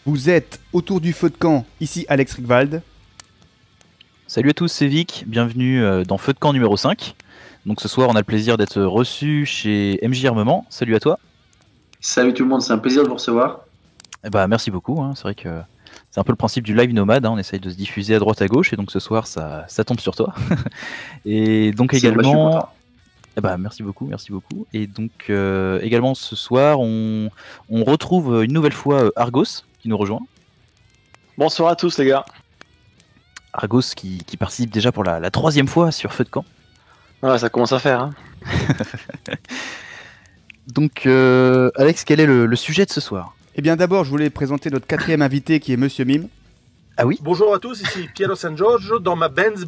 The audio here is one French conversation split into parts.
Vous êtes autour du feu de camp, ici Alex Rigwald. Salut à tous, c'est Vic, bienvenue dans Feu de camp numéro 5. Donc ce soir on a le plaisir d'être reçu chez MJ Armement, salut à toi. Salut tout le monde, c'est un plaisir de vous recevoir. Merci beaucoup, hein. C'est vrai que c'est un peu le principe du live nomade, hein. On essaye de se diffuser à droite à gauche et donc ce soir ça tombe sur toi. Et donc également... merci beaucoup. Et donc également ce soir on retrouve une nouvelle fois Argos qui nous rejoint. Bonsoir à tous les gars. Argos qui participe déjà pour la troisième fois sur Feu de camp. Ouais, ça commence à faire. Hein. Donc Alex, quel est le sujet de ce soir? Eh bien d'abord je voulais présenter notre quatrième invité qui est Monsieur Mime. Ah oui? Bonjour à tous, ici Piero San Giorgio dans ma Benz.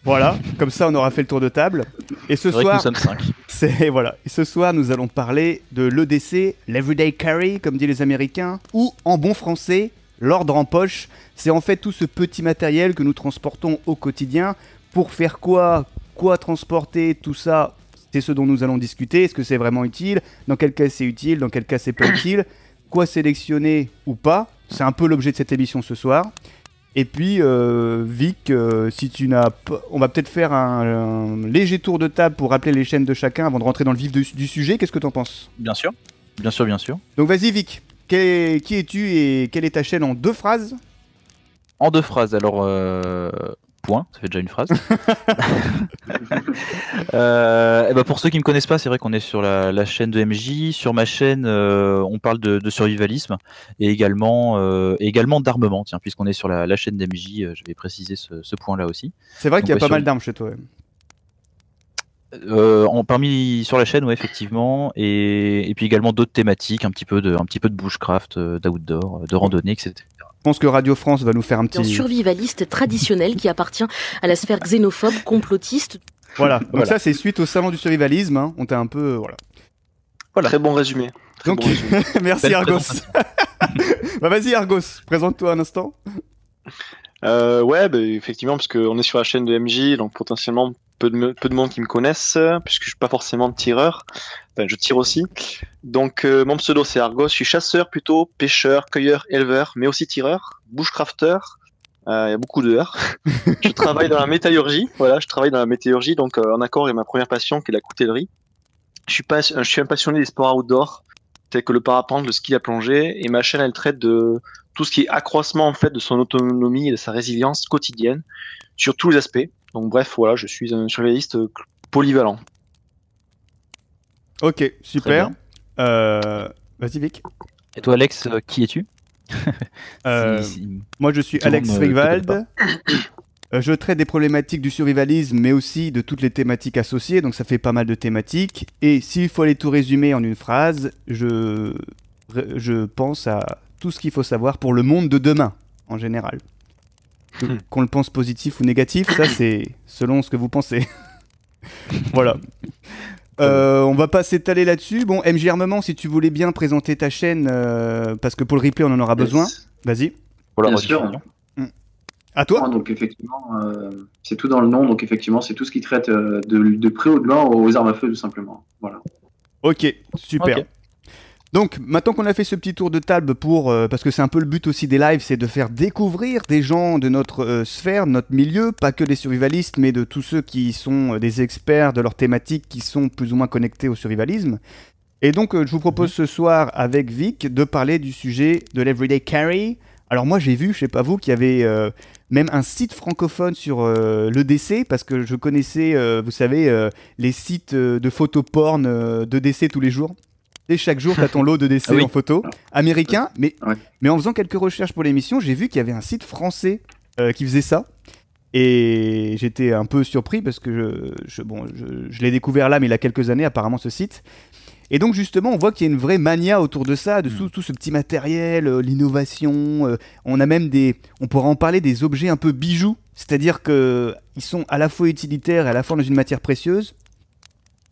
Voilà, comme ça on aura fait le tour de table. Et ce soir, nous sommes 5. Et ce soir nous allons parler de l'EDC, l'Everyday Carry comme disent les Américains, ou en bon français, l'ordre en poche. C'est en fait tout ce petit matériel que nous transportons au quotidien. Pour faire quoi transporter, tout ça, c'est ce dont nous allons discuter. Est-ce que c'est vraiment utile? Dans quel cas c'est utile? Dans quel cas c'est pas utile? Quoi sélectionner ou pas? C'est un peu l'objet de cette émission ce soir. Et puis, Vic, si tu n'as pas... On va peut-être faire un léger tour de table pour rappeler les chaînes de chacun avant de rentrer dans le vif du sujet. Qu'est-ce que t'en penses? Bien sûr. Donc vas-y Vic, qui es-tu et quelle est ta chaîne en 2 phrases? En 2 phrases, alors... Point, ça fait déjà une phrase. Pour ceux qui ne me connaissent pas, c'est vrai qu'on est sur la chaîne de MJ. Sur ma chaîne, on parle de survivalisme et également d'armement, tiens, puisqu'on est sur la chaîne d'MJ, je vais préciser ce point-là aussi. C'est vrai qu'il y a pas mal d'armes chez toi. Sur la chaîne, ouais, effectivement, et puis également d'autres thématiques, un petit peu de bushcraft, d'outdoor, de randonnée, etc. Je pense que Radio France va nous faire un petit... Un survivaliste traditionnel qui appartient à la sphère xénophobe, complotiste. Voilà, donc ça c'est suite au salon du survivalisme, hein. On t'a un peu... Voilà. Très bon résumé. Merci Argos. Vas-y Argos, présente-toi un instant. Effectivement, parce qu'on est sur la chaîne de MJ, donc potentiellement peu de monde qui me connaissent, puisque je suis pas forcément tireur. Enfin, je tire aussi. Donc, mon pseudo c'est Argos. Je suis chasseur plutôt, pêcheur, cueilleur, éleveur, mais aussi tireur, bushcrafter. Il y a beaucoup d'heures. Je travaille dans la métallurgie. Voilà, je travaille dans la métallurgie, donc en accord avec ma première passion qui est la coutellerie. Je suis un passionné des sports outdoor, tels que le parapente, le ski à plongée, et ma chaîne elle traite de tout ce qui est accroissement en fait de son autonomie et de sa résilience quotidienne sur tous les aspects. Donc bref, voilà, je suis un survivaliste polyvalent. Ok, super. Vas-y Vic. Et toi Alex, qui es-tu? Moi je suis Alex Rigwald. Je traite des problématiques du survivalisme, mais aussi de toutes les thématiques associées, donc ça fait pas mal de thématiques. Et s'il faut aller tout résumer en une phrase, je pense à tout ce qu'il faut savoir pour le monde de demain, en général. Qu'on le pense positif ou négatif, ça c'est selon ce que vous pensez. Voilà. On va pas s'étaler là-dessus. Bon, MJ Armement, si tu voulais bien présenter ta chaîne, parce que pour le replay on en aura besoin. Vas-y. Bien sûr. À toi. Donc effectivement, c'est tout dans le nom. Donc effectivement, c'est tout ce qui traite de près ou de loin aux armes à feu, tout simplement. Voilà. Ok, super. Okay. Donc, maintenant qu'on a fait ce petit tour de table parce que c'est un peu le but aussi des lives, c'est de faire découvrir des gens de notre sphère, de notre milieu, pas que des survivalistes, mais de tous ceux qui sont des experts de leur thématique, qui sont plus ou moins connectés au survivalisme. Et donc, je vous propose ce soir, avec Vic, de parler du sujet de l'Everyday Carry. Alors moi, j'ai vu, je sais pas vous, qu'il y avait même un site francophone sur l'EDC, parce que je connaissais, vous savez, les sites de photos porn d'EDC tous les jours. Et chaque jour, tu as ton lot de décès en photo américain, mais en faisant quelques recherches pour l'émission, j'ai vu qu'il y avait un site français qui faisait ça. Et j'étais un peu surpris parce que je l'ai découvert là, mais il y a quelques années, apparemment, ce site. Et donc, justement, on voit qu'il y a une vraie mania autour de ça, de tout ce petit matériel, l'innovation. On a même on pourra en parler, des objets un peu bijoux. C'est-à-dire qu'ils sont à la fois utilitaires et à la fois dans une matière précieuse.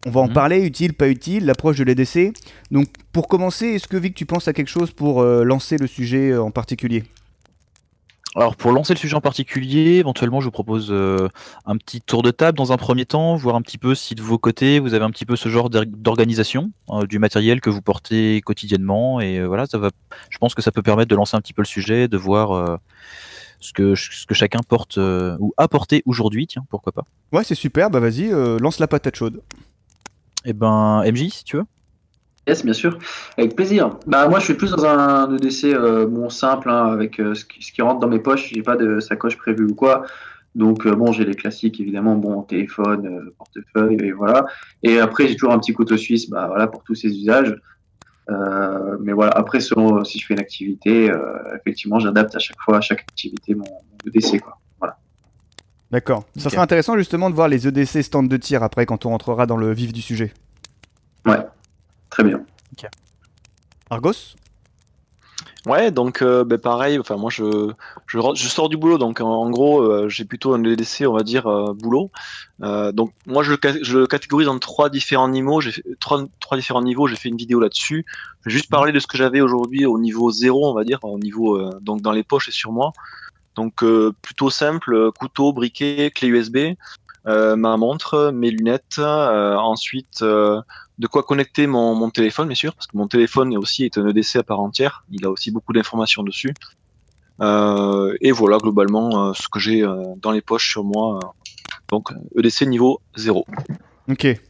On va en parler, utile, pas utile, l'approche de l'EDC. Donc, pour commencer, est-ce que Vic, tu penses à quelque chose pour lancer le sujet en particulier? Alors pour lancer le sujet en particulier, éventuellement je vous propose un petit tour de table dans un premier temps, voir un petit peu si de vos côtés vous avez un petit peu ce genre d'organisation du matériel que vous portez quotidiennement et voilà, je pense que ça peut permettre de lancer un petit peu le sujet, de voir ce que chacun porte ou a porté aujourd'hui, tiens, pourquoi pas. Ouais, c'est super, bah vas-y, lance la patate chaude. Eh ben MJ si tu veux. Yes, bien sûr, avec plaisir. Bah moi je suis plus dans un EDC bon simple hein, avec ce qui rentre dans mes poches. J'ai pas de sacoche prévue ou quoi. Donc bon j'ai les classiques évidemment, bon téléphone, portefeuille et voilà. Et après j'ai toujours un petit couteau suisse, bah voilà pour tous ces usages. Mais voilà après selon si je fais une activité, effectivement j'adapte à chaque fois à chaque activité mon EDC quoi. Voilà. D'accord. Ça sera intéressant justement de voir les EDC stand de tir après quand on rentrera dans le vif du sujet. Ouais. Très bien. Okay. Argos? Ouais, donc pareil, enfin moi je sors du boulot, donc en gros j'ai plutôt un EDC, on va dire boulot. Donc moi je le catégorise en trois différents niveaux. J'ai fait trois différents niveaux. J'ai fait une vidéo là-dessus. Je vais juste parler de ce que j'avais aujourd'hui au niveau 0, on va dire, au niveau donc dans les poches et sur moi. Donc plutôt simple, couteau, briquet, clé USB, ma montre, mes lunettes, ensuite de quoi connecter mon téléphone, bien sûr, parce que mon téléphone est un EDC à part entière. Il a aussi beaucoup d'informations dessus. Et voilà, globalement, ce que j'ai dans les poches sur moi. Donc, EDC niveau 0. Ok.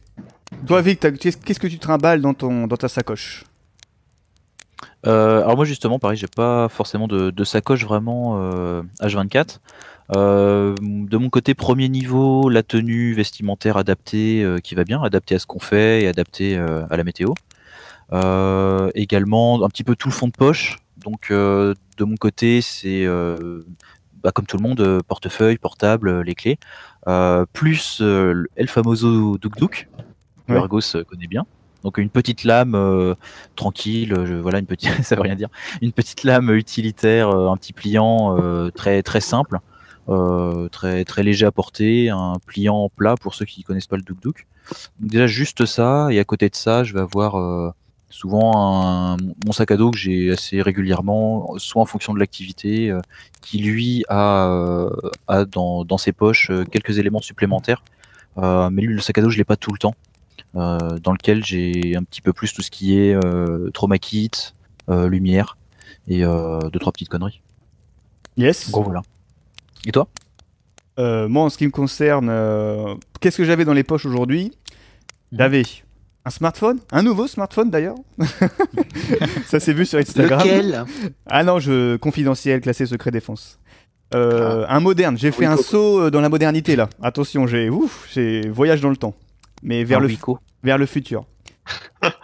Toi, Vic, qu'est-ce que tu trimbales dans ta sacoche? Alors moi, justement, pareil, j'ai pas forcément de sacoche vraiment H24. De mon côté, premier niveau, la tenue vestimentaire adaptée qui va bien, adaptée à ce qu'on fait et adaptée à la météo. Également, un petit peu tout le fond de poche. Donc, de mon côté, c'est comme tout le monde, portefeuille, portable, les clés, plus El Famoso Duk Duk, que Ouais. Argos connaît bien. Donc une petite lame tranquille, voilà, une petite, ça veut rien dire, une petite lame utilitaire, un petit pliant très très simple. Très très léger à porter, un pliant plat pour ceux qui connaissent pas le Duk Duk. Donc déjà juste ça, et à côté de ça, je vais avoir souvent mon sac à dos que j'ai assez régulièrement, soit en fonction de l'activité, qui lui a dans ses poches quelques éléments supplémentaires. Mais lui, le sac à dos, je l'ai pas tout le temps. Dans lequel j'ai un petit peu plus tout ce qui est trauma kit, lumière et 2-3 petites conneries. Yes. Bon voilà. Et toi? Moi, en ce qui me concerne, qu'est-ce que j'avais dans les poches aujourd'hui? J'avais un smartphone, un nouveau smartphone d'ailleurs. Ça s'est vu sur Instagram. Lequel? Ah non, confidentiel, classé secret défense. Un moderne. J'ai fait un saut dans la modernité là. Attention, j'ai voyage dans le temps, mais vers le futur.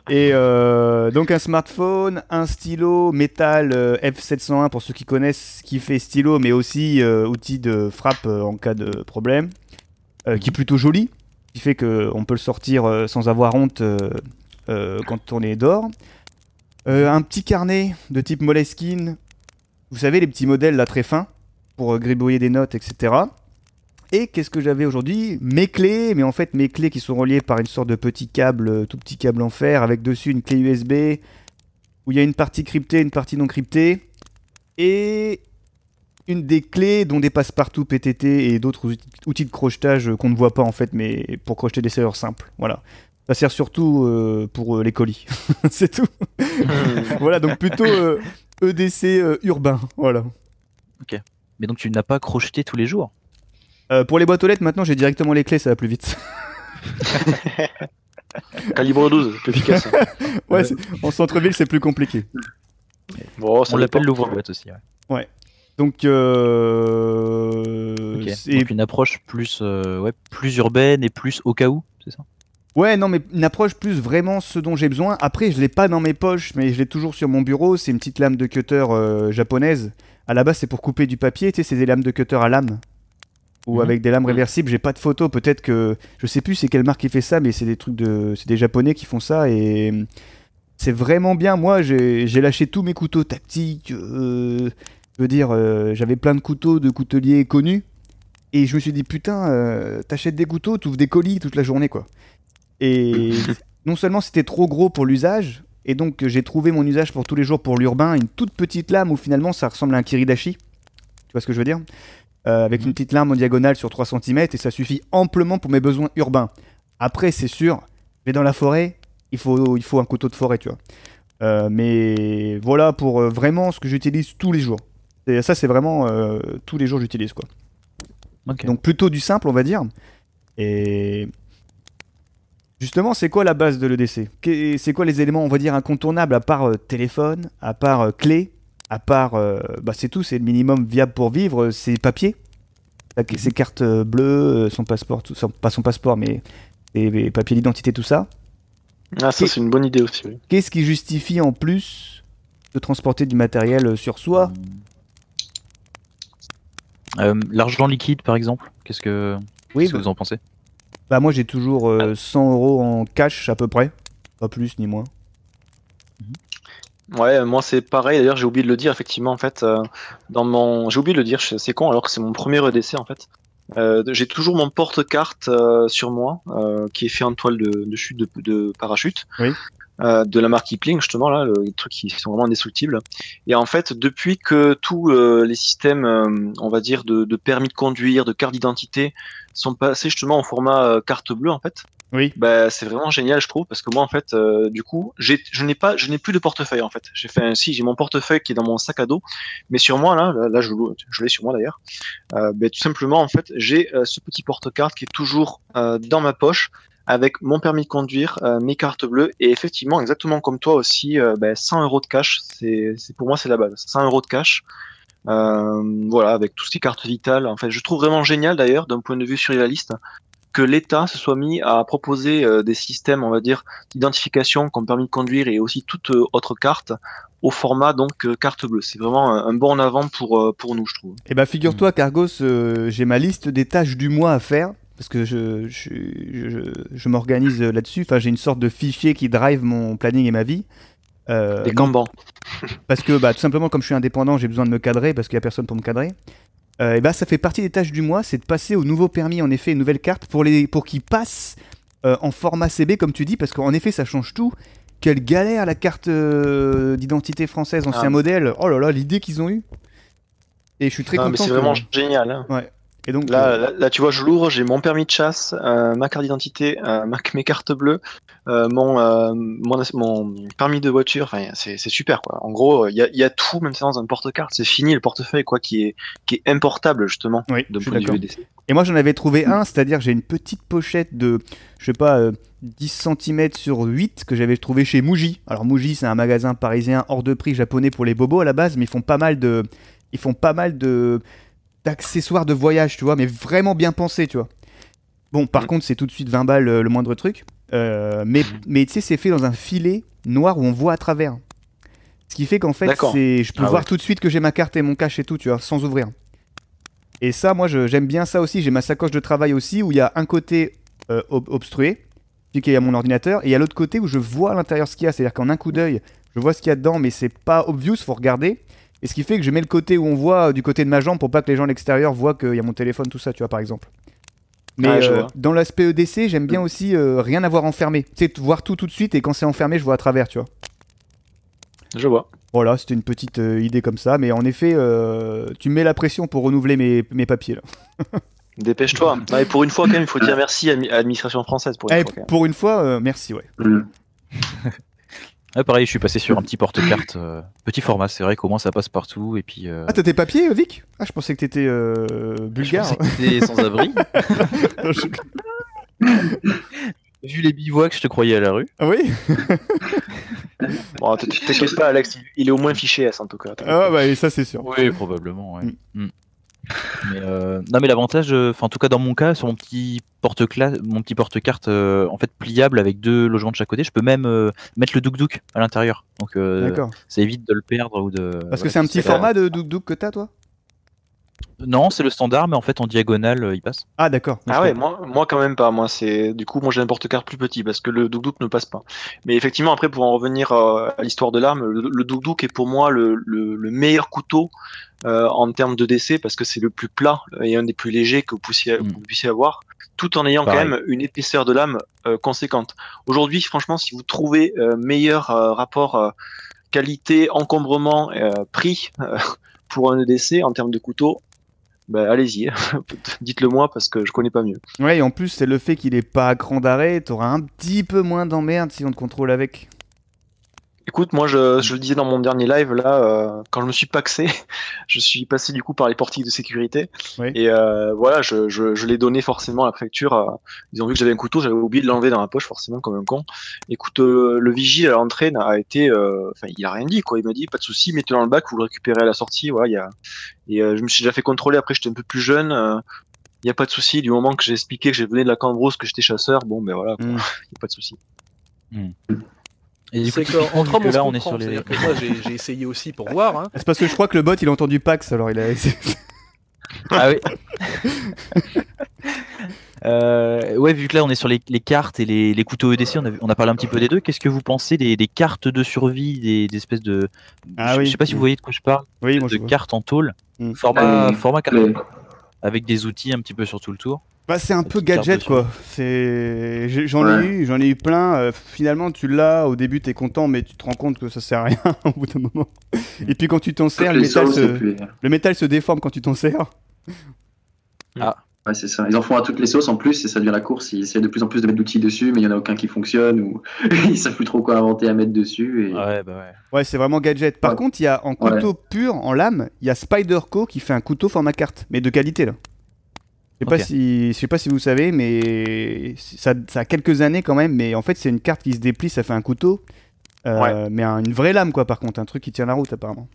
Et donc un smartphone, un stylo métal F701 pour ceux qui connaissent, qui fait stylo mais aussi outil de frappe en cas de problème, qui est plutôt joli, qui fait qu'on peut le sortir sans avoir honte quand on est dehors. Un petit carnet de type Moleskine, vous savez les petits modèles là très fins pour gribouiller des notes, etc. Et qu'est-ce que j'avais aujourd'hui? Mes clés, mais en fait mes clés qui sont reliées par une sorte de petit câble, tout petit câble en fer, avec dessus une clé USB, où il y a une partie cryptée, une partie non cryptée, et une des clés dont des passe-partout PTT et d'autres outils de crochetage qu'on ne voit pas en fait, mais pour crocheter des serrures simples. Voilà. Ça sert surtout pour les colis. C'est tout. Voilà, donc plutôt EDC urbain. Voilà. Ok. Mais donc tu n'as pas crocheté tous les jours? Pour les boîtes aux lettres, maintenant j'ai directement les clés, ça va plus vite. Calibre 12, plus efficace. Ouais, en centre-ville c'est plus compliqué. Bon, On l'appelle l'ouvre-boîte aussi. Ouais. Donc, Okay. Donc une approche plus urbaine et plus au cas où, c'est ça? Ouais, non, mais une approche plus vraiment ce dont j'ai besoin. Après, je l'ai pas dans mes poches, mais je l'ai toujours sur mon bureau. C'est une petite lame de cutter japonaise. À la base, c'est pour couper du papier. Tu sais, c'est des lames de cutter à lame. Ou avec des lames réversibles. J'ai pas de photo. Peut-être que. Je sais plus c'est quelle marque qui fait ça, mais c'est des trucs de. C'est des japonais qui font ça. Et. C'est vraiment bien. Moi, j'ai lâché tous mes couteaux tactiques. Je veux dire, j'avais plein de couteaux de couteliers connus. Et je me suis dit, putain, t'achètes des couteaux, t'ouvres des colis toute la journée, quoi. Et non seulement c'était trop gros pour l'usage, et donc j'ai trouvé mon usage pour tous les jours pour l'urbain, une toute petite lame où finalement ça ressemble à un kiridashi. Tu vois ce que je veux dire? Avec une petite lame en diagonale sur 3 cm et ça suffit amplement pour mes besoins urbains. Après, c'est sûr, je vais dans la forêt, il faut un couteau de forêt, tu vois. Mais voilà pour vraiment ce que j'utilise tous les jours. Et ça, c'est vraiment tous les jours j'utilise, quoi. Ok. Donc plutôt du simple, on va dire. Et justement, c'est quoi la base de l'EDC? C'est quoi les éléments, on va dire, incontournables, à part téléphone, à part clé, à part... bah c'est tout, c'est le minimum viable pour vivre, c'est papier. Ses cartes bleues, son passeport, pas son passeport, mais les papiers d'identité, tout ça. Ah, ça, c'est une bonne idée aussi. Oui. Qu'est-ce qui justifie en plus de transporter du matériel sur soi? L'argent liquide, par exemple, qu'est-ce que vous en pensez? Bah moi j'ai toujours 100 € en cash à peu près, pas plus ni moins. Ouais, moi c'est pareil. D'ailleurs, j'ai oublié de le dire. Effectivement, en fait, j'ai oublié de le dire. C'est con, alors que c'est mon premier EDC en fait. J'ai toujours mon porte-carte sur moi, qui est fait en toile de chute de parachute. Oui. De la marque Kipling, justement, là, les trucs qui sont vraiment indestructibles. Et en fait, depuis que tous les systèmes, on va dire, de permis de conduire, de carte d'identité, sont passés justement au format carte bleue, en fait, Oui. bah, c'est vraiment génial, je trouve, parce que moi, en fait, du coup, je n'ai plus de portefeuille, en fait. J'ai mon portefeuille qui est dans mon sac à dos, mais sur moi, là, je l'ai sur moi d'ailleurs. Bah, tout simplement, en fait, j'ai ce petit porte-carte qui est toujours dans ma poche, avec mon permis de conduire, mes cartes bleues, et effectivement, exactement comme toi aussi, 100 € de cash, pour moi c'est la base. 100 € de cash, voilà, avec tout ce qui est cartes vitales. En fait, je trouve vraiment génial d'ailleurs, d'un point de vue survivaliste, que l'État se soit mis à proposer des systèmes, on va dire, d'identification comme permis de conduire et aussi toute autre carte au format donc carte bleue. C'est vraiment un bond en avant pour nous, je trouve. Et bah figure-toi qu'Argos, j'ai ma liste des tâches du mois à faire. Parce que je m'organise là-dessus. Enfin, j'ai une sorte de fichier qui drive mon planning et ma vie. Des Kanban. Parce que tout simplement, comme je suis indépendant, j'ai besoin de me cadrer parce qu'il n'y a personne pour me cadrer. Et bah, ça fait partie des tâches du mois, c'est de passer au nouveau permis, en effet, une nouvelle carte pour qu'ils passent en format CB, comme tu dis, parce qu'en effet, ça change tout. Quelle galère la carte d'identité française ancien modèle. Oh là là, l'idée qu'ils ont eue. Et je suis très content. Mais c'est vraiment génial. Hein. Ouais. Et donc, là, tu vois, je l'ouvre, j'ai mon permis de chasse, ma carte d'identité, mes cartes bleues, mon permis de voiture. Enfin, c'est super, quoi. En gros, il y a tout maintenant dans un porte-carte. C'est fini le portefeuille, quoi, qui est importable justement. Oui, de je suis point de d'accord. vue EDC. Et moi, j'en avais trouvé un, c'est-à-dire j'ai une petite pochette de, je sais pas, 10 cm sur 8 que j'avais trouvé chez Muji. Alors Muji, c'est un magasin parisien hors de prix japonais pour les bobos à la base, mais ils font pas mal d'accessoires de voyage, tu vois, mais vraiment bien pensés, tu vois. Bon, par contre, c'est tout de suite 20 balles le moindre truc. Mais tu sais, c'est fait dans un filet noir où on voit à travers. Ce qui fait qu'en fait, je peux voir tout de suite que j'ai ma carte et mon cache et tout, tu vois, sans ouvrir. Et ça, moi, j'aime bien ça aussi. J'ai ma sacoche de travail aussi, où il y a un côté obstrué, qui est à mon ordinateur, et il y a l'autre côté où je vois à l'intérieur ce qu'il y a. C'est-à-dire qu'en un coup d'œil, je vois ce qu'il y a dedans, mais c'est pas obvious, faut regarder. Et ce qui fait que je mets le côté où on voit du côté de ma jambe pour pas que les gens de l'extérieur voient qu'il y a mon téléphone, tout ça, tu vois, par exemple. Mais dans l'aspect EDC, j'aime bien aussi rien avoir enfermé. Tu sais, voir tout de suite, et quand c'est enfermé, je vois à travers, tu vois. Je vois. Voilà, c'était une petite idée comme ça, mais en effet, tu me mets la pression pour renouveler mes papiers, là. Dépêche-toi. Et pour une fois, quand même, il faut dire merci à l'administration française. Pour une fois, merci, ouais. Ah, pareil, je suis passé sur un petit porte-carte, petit format, c'est vrai qu'au moins ça passe partout, et puis... Ah, t'as tes papiers, Vic? Ah, je pensais que t'étais bulgare. Je pensais que t'étais sans-abri. Vu les bivouacs, je te croyais à la rue. Ah oui. Bon, t'inquiète pas, Alex, il est au moins fiché S en tout cas. Ah bah, ça c'est sûr. Oui, probablement, ouais. Mais non, mais l'avantage, en tout cas dans mon cas, sur mon petit porte-carte en fait pliable avec 2 logements de chaque côté, je peux même mettre le douk-douk à l'intérieur. Donc ça évite de le perdre ou de. Parce que c'est un petit format de douk-douk que t'as, toi? Non, c'est le standard, mais en fait en diagonale, il passe. Ah d'accord. Ah ouais, moi quand même pas. Moi j'ai un porte-carte plus petit parce que le douk-douk ne passe pas. Mais effectivement, après pour en revenir à l'histoire de l'arme, le douk-douk est pour moi le meilleur couteau en termes de décès parce que c'est le plus plat et un des plus légers que vous puissiez avoir, tout en ayant quand même une épaisseur de lame conséquente. Aujourd'hui, franchement, si vous trouvez meilleur rapport qualité, encombrement, prix, pour un EDC en termes de couteau, bah, allez-y, dites-le moi parce que je connais pas mieux. Ouais, et en plus, c'est le fait qu'il est pas à cran d'arrêt, t'auras un petit peu moins d'emmerde si on te contrôle avec. Écoute, moi je le disais dans mon dernier live là, quand je me suis paxé, je suis passé du coup par les portiques de sécurité Oui. et voilà, je l'ai donné forcément à la préfecture. Ils ont vu que j'avais un couteau, j'avais oublié de l'enlever dans ma poche forcément comme un con. Écoute, le vigile à l'entrée a été, enfin il a rien dit quoi, il m'a dit pas de souci, mettez-le dans le bac, vous le récupérez à la sortie. Voilà, je me suis déjà fait contrôler. Après j'étais un peu plus jeune. Il y a pas de souci du moment que j'ai expliqué que je venais de la Cambrousse, que j'étais chasseur. Bon ben voilà, quoi. Y a pas de souci. Et du coup, C'est qu'entre hommes, on se là, on est comprend. sur les. C'est-à-dire que moi, j'ai essayé aussi pour voir. Hein. C'est parce que je crois que le bot il a entendu Pax, alors il a. Ah oui. Ouais, vu que là on est sur les cartes et les couteaux EDC, on a parlé un petit peu des deux. Qu'est-ce que vous pensez des cartes de survie, des espèces de. Ah je oui. sais pas si vous voyez de quoi je parle. Oui, moi De je vois. cartes en tôle, Mm. format carte, Mais- avec des outils un petit peu sur tout le tour. Bah, c'est un peu Petite carte gadget dessus. quoi. J'en ai eu plein. Finalement, tu l'as au début, t'es content, mais tu te rends compte que ça sert à rien au bout d'un moment. Et puis quand tu t'en sers, Toutes les sauces, et puis- le métal se déforme quand tu t'en sers. Ouais, c'est ça. Ils en font à toutes les sauces en plus et ça devient la course. Ils essaient de plus en plus de mettre d'outils dessus, mais il n'y en a aucun qui fonctionne ou ils savent plus trop quoi inventer à mettre dessus. Et... Ouais, bah ouais. Ouais, c'est vraiment gadget. Par Ouais. contre, il y a en couteau pur, en lame, il y a Spyderco qui fait un couteau format carte, mais de qualité là. Ok. Je sais pas si vous savez, mais ça a quelques années quand même. Mais en fait, c'est une carte qui se déplie, ça fait un couteau. Mais une vraie lame quoi, par contre, un truc qui tient la route apparemment.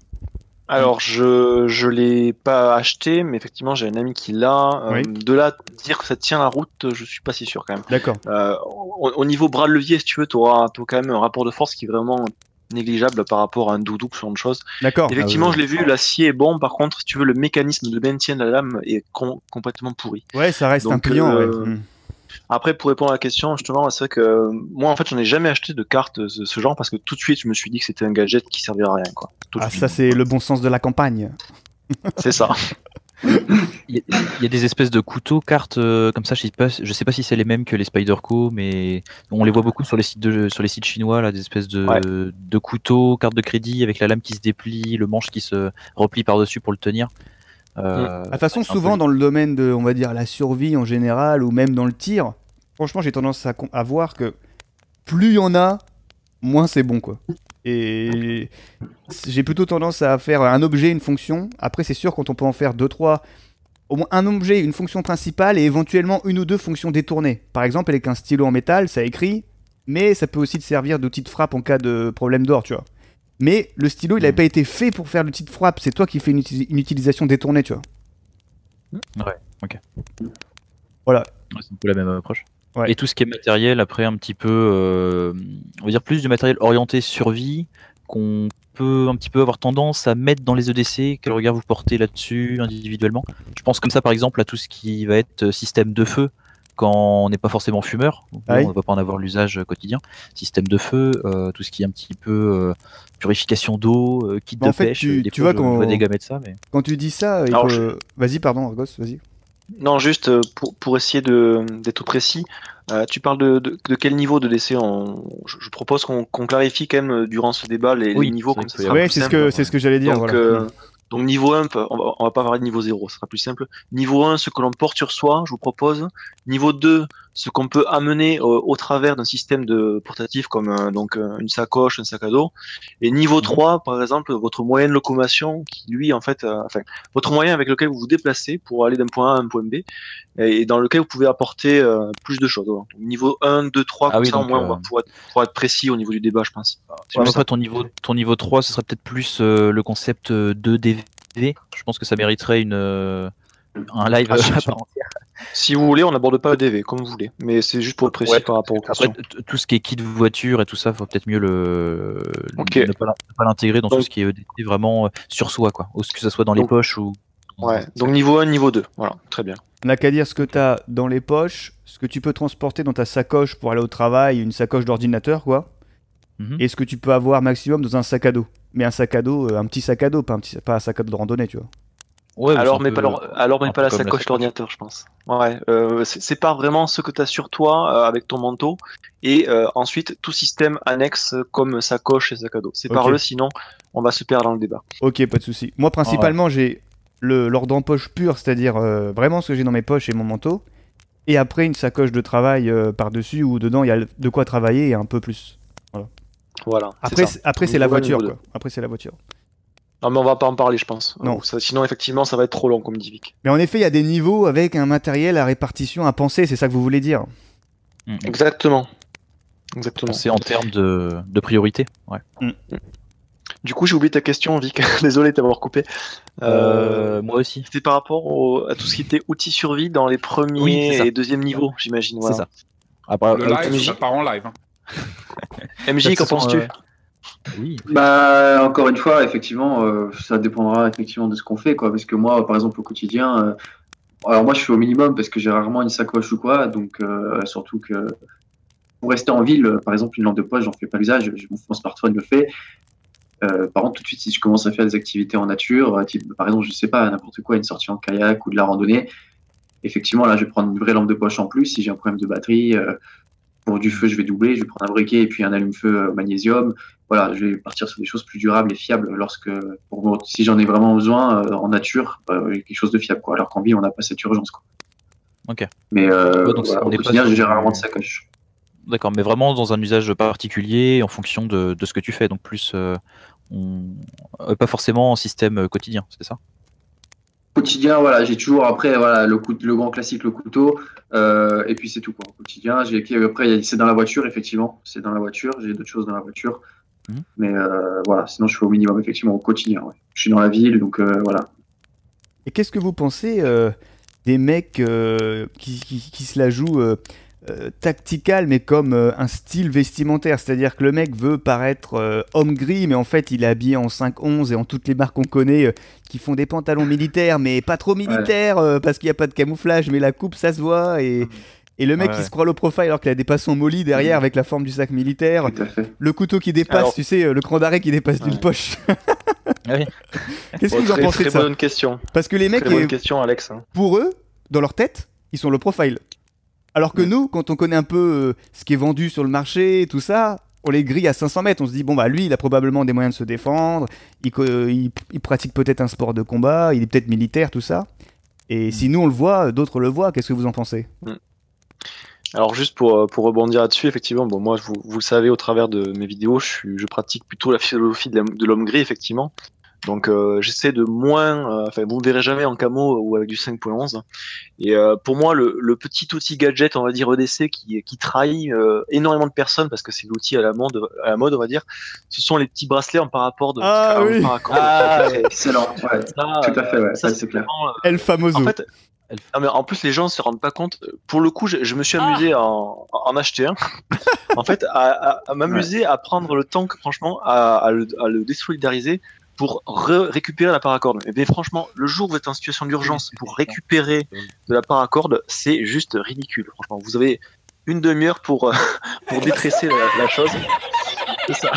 Alors, je l'ai pas acheté, mais effectivement, j'ai un ami qui l'a. Oui. De là, dire que ça tient la route, je suis pas si sûr quand même. D'accord. Au niveau bras de levier, si tu veux, t'auras quand même un rapport de force qui est vraiment négligeable par rapport à un doudou, ce genre de choses. D'accord. Effectivement, je l'ai vu, l'acier est bon, par contre, si tu veux, le mécanisme de maintien de la lame est complètement pourri. Ouais, ça reste Donc, un pliant. Ouais. Après, pour répondre à la question, justement, c'est vrai que moi, en fait, j'en ai jamais acheté de cartes de ce genre parce que tout de suite, je me suis dit que c'était un gadget qui servirait à rien, quoi. Tout de Ah, suite. ça c'est le bon sens de la campagne. C'est ça. Il y a des espèces de couteaux, cartes comme ça, je sais pas si c'est les mêmes que les Spyderco, mais on les voit beaucoup sur les sites chinois, là, des espèces de couteaux, cartes de crédit avec la lame qui se déplie, le manche qui se replie par-dessus pour le tenir. De toute façon, c'est un souvent peu- dans le domaine de, on va dire, la survie en général, ou même dans le tir, franchement, j'ai tendance à voir que plus il y en a, moins c'est bon, quoi. Et j'ai plutôt tendance à faire un objet, une fonction. Après, c'est sûr, quand on peut en faire deux, trois, au moins un objet, une fonction principale, et éventuellement une ou deux fonctions détournées. Par exemple, avec un stylo en métal, ça écrit, mais ça peut aussi te servir d'outil de frappe en cas de problème d'or, tu vois. Mais le stylo, il n'avait pas été fait pour faire l'outil de frappe, c'est toi qui fais une utilisation détournée, tu vois. Ouais, ok. Voilà. Ouais, c'est un peu la même approche. Ouais. Et tout ce qui est matériel, après, un petit peu, on va dire plus du matériel orienté survie, qu'on peut un petit peu avoir tendance à mettre dans les EDC. Quel regard vous portez là-dessus individuellement? Je pense comme ça, par exemple, à tout ce qui va être système de feu, quand on n'est pas forcément fumeur. Bon, Ah oui. on ne va pas en avoir l'usage quotidien. Système de feu, tout ce qui est un petit peu purification d'eau, kit Mais de en fait, pêche. tu des vois fois, je quand- vois des gamets de ça, mais... Quand tu dis ça, il Alors, faut- vas-y, pardon, Argos, vas-y. Non, juste pour essayer d'être précis, tu parles de quel niveau de DC je propose qu'on clarifie quand même durant ce débat les Oui, niveaux, c'est comme vrai ça qu'il sera Ouais, plus c'est ce simple. que, c'est ce que j'allais dire. Donc, Voilà. donc niveau 1, on va pas parler de niveau 0, ça sera plus simple. Niveau 1, ce que l'on porte sur soi, je vous propose. Niveau 2, ce qu'on peut amener au travers d'un système de portatif comme une sacoche, un sac à dos. Et niveau 3, par exemple, votre moyen de locomotion, qui lui, en fait, votre moyen avec lequel vous vous déplacez pour aller d'un point A à un point B, et dans lequel vous pouvez apporter plus de choses. Voilà. Donc, niveau 1, 2, 3, Ah comme oui, ça, au donc, moins, on va pouvoir être précis au niveau du débat, je pense. C'est Ouais, juste après, ton niveau 3, ce serait peut-être plus le concept de DV. Je pense que ça mériterait un live Ah, si, à si. part entière. Si vous voulez, on n'aborde pas le DV, comme vous voulez. Mais c'est juste pour être précis Ouais, par rapport aux Après, questions. tout ce qui est kit voiture et tout ça, faut peut-être mieux Ok. ne pas l'intégrer dans tout Donc- ce qui est EDT vraiment sur soi, quoi. Ou que ça soit dans les Donc- poches ou. Ouais. Donc niveau 1, niveau 2. Voilà, très bien. On n'a qu'à dire ce que tu as dans les poches, ce que tu peux transporter dans ta sacoche pour aller au travail, une sacoche d'ordinateur, quoi, Mhm. et ce que tu peux avoir maximum dans un sac à dos. Mais un sac à dos, un petit sac à dos, pas un sac à dos de randonnée, tu vois. Ouais, mais Alors, c'est mais un pas, peu- alors, mais un pas peu la comme la sacoche sacoche. d'ordinateur, je pense. Ouais, c'est pas vraiment ce que tu as sur toi avec ton manteau. Et ensuite, tout système annexe comme sacoche et sac à dos. Sépare-le, Ok. sinon on va se perdre dans le débat. Ok, pas de souci. Moi, Ah ouais. principalement, j'ai l'ordre en poche pur, c'est-à-dire vraiment ce que j'ai dans mes poches et mon manteau. Et après, une sacoche de travail par-dessus où dedans il y a de quoi travailler et un peu plus. Voilà. Après, ça. après Ton c'est la niveau un, voiture, niveau quoi. Après, c'est la voiture. Non, mais on va pas en parler, je pense. Non. Sinon, effectivement, ça va être trop long, comme dit Vic. Mais en effet, il y a des niveaux avec un matériel à répartition à penser, c'est ça que vous voulez dire. Exactement. Exactement. C'est en termes de priorité. Ouais. Du coup, j'ai oublié ta question, Vic. Désolé de t'avoir coupé. Moi aussi. C'était par rapport à tout ce qui était outils survie dans les Oui, premiers c'est ça. et deuxièmes niveaux, j'imagine. C'est Voilà. ça. Après, Le live, MJ. ça part en live. MJ, qu'en penses-tu? Oui. Bah, encore une fois, effectivement, ça dépendra effectivement de ce qu'on fait, quoi. Parce que moi, par exemple, au quotidien, alors moi, je fais au minimum parce que j'ai rarement une sacoche ou quoi. Donc, surtout que pour rester en ville, par exemple, une lampe de poche, j'en fais pas l'usage. Mon smartphone le fait. Par contre, tout de suite, si je commence à faire des activités en nature, type, par exemple, je sais pas, n'importe quoi, une sortie en kayak ou de la randonnée, effectivement, là, je vais prendre une vraie lampe de poche en plus. Si j'ai un problème de batterie, pour du feu, je vais doubler, je vais prendre un briquet et puis un allume-feu magnésium. Voilà, je vais partir sur des choses plus durables et fiables si j'en ai vraiment besoin en nature, quelque chose de fiable, quoi. Alors qu'en ville, on n'a pas cette urgence, quoi. Ok. Mais Ouais, donc voilà, on au n'est pas quotidien, sur j'ai du- rarement de sacoche. D'accord, mais vraiment dans un usage particulier en fonction de ce que tu fais. Donc plus, pas forcément en système quotidien, c'est ça? Quotidien, voilà, j'ai toujours après voilà le grand classique, le couteau, et puis c'est tout, quoi. Au quotidien, après c'est dans la voiture, effectivement, c'est dans la voiture, j'ai d'autres choses dans la voiture, Mhm. mais voilà, sinon je fais au minimum, effectivement, au quotidien. Ouais. Je suis dans la ville, donc voilà. Et qu'est-ce que vous pensez des mecs qui se la jouent tactical, mais comme un style vestimentaire? C'est-à-dire que le mec veut paraître homme gris, mais en fait il est habillé en 5-11 et en toutes les marques qu'on connaît, qui font des pantalons militaires, mais pas trop militaires, parce qu'il n'y a pas de camouflage, mais la coupe ça se voit. Et le mec Ouais. qui scrolle au profile alors qu'il a des passants molly derrière avec la forme du sac militaire, Tout à fait. le couteau qui dépasse, Alors- tu sais, le cran d'arrêt qui dépasse d'une Ouais. poche. Oui. Qu'est-ce que vous en Très, pensez de très ça? bonne question. Parce que les mecs, Très bonne question, Alex. pour eux, dans leur tête, ils sont le profile. Alors que nous, quand on connaît un peu ce qui est vendu sur le marché, tout ça, on les grille à 500 mètres. On se dit, bon, bah lui, il a probablement des moyens de se défendre, il pratique peut-être un sport de combat, il est peut-être militaire, tout ça. Et si nous, on le voit, d'autres le voient, qu'est-ce que vous en pensez? Alors juste pour rebondir là-dessus, effectivement, bon moi vous le savez au travers de mes vidéos, je pratique plutôt la philosophie de l'homme gris, effectivement. Donc j'essaie de moins, enfin vous me verrez jamais en camo ou avec du 5.11. Et pour moi le petit outil gadget, on va dire EDC, qui trahit énormément de personnes parce que c'est l'outil à la mode, on va dire, ce sont les petits bracelets en paracorde. Ah oui. paracorde. Excellent, ouais. Ça, Tout à fait, ouais, ça, ça, c'est clair. vraiment, El Famoso. en fait, non, mais en plus, les gens se rendent pas compte. Pour le coup, je me suis amusé à en acheter un. En fait, à m'amuser à prendre le temps, franchement, à le désolidariser pour récupérer la paracorde. Mais franchement, le jour où vous êtes en situation d'urgence pour récupérer de la paracorde, c'est juste ridicule. Franchement, vous avez une demi-heure pour détresser la chose. C'est ça.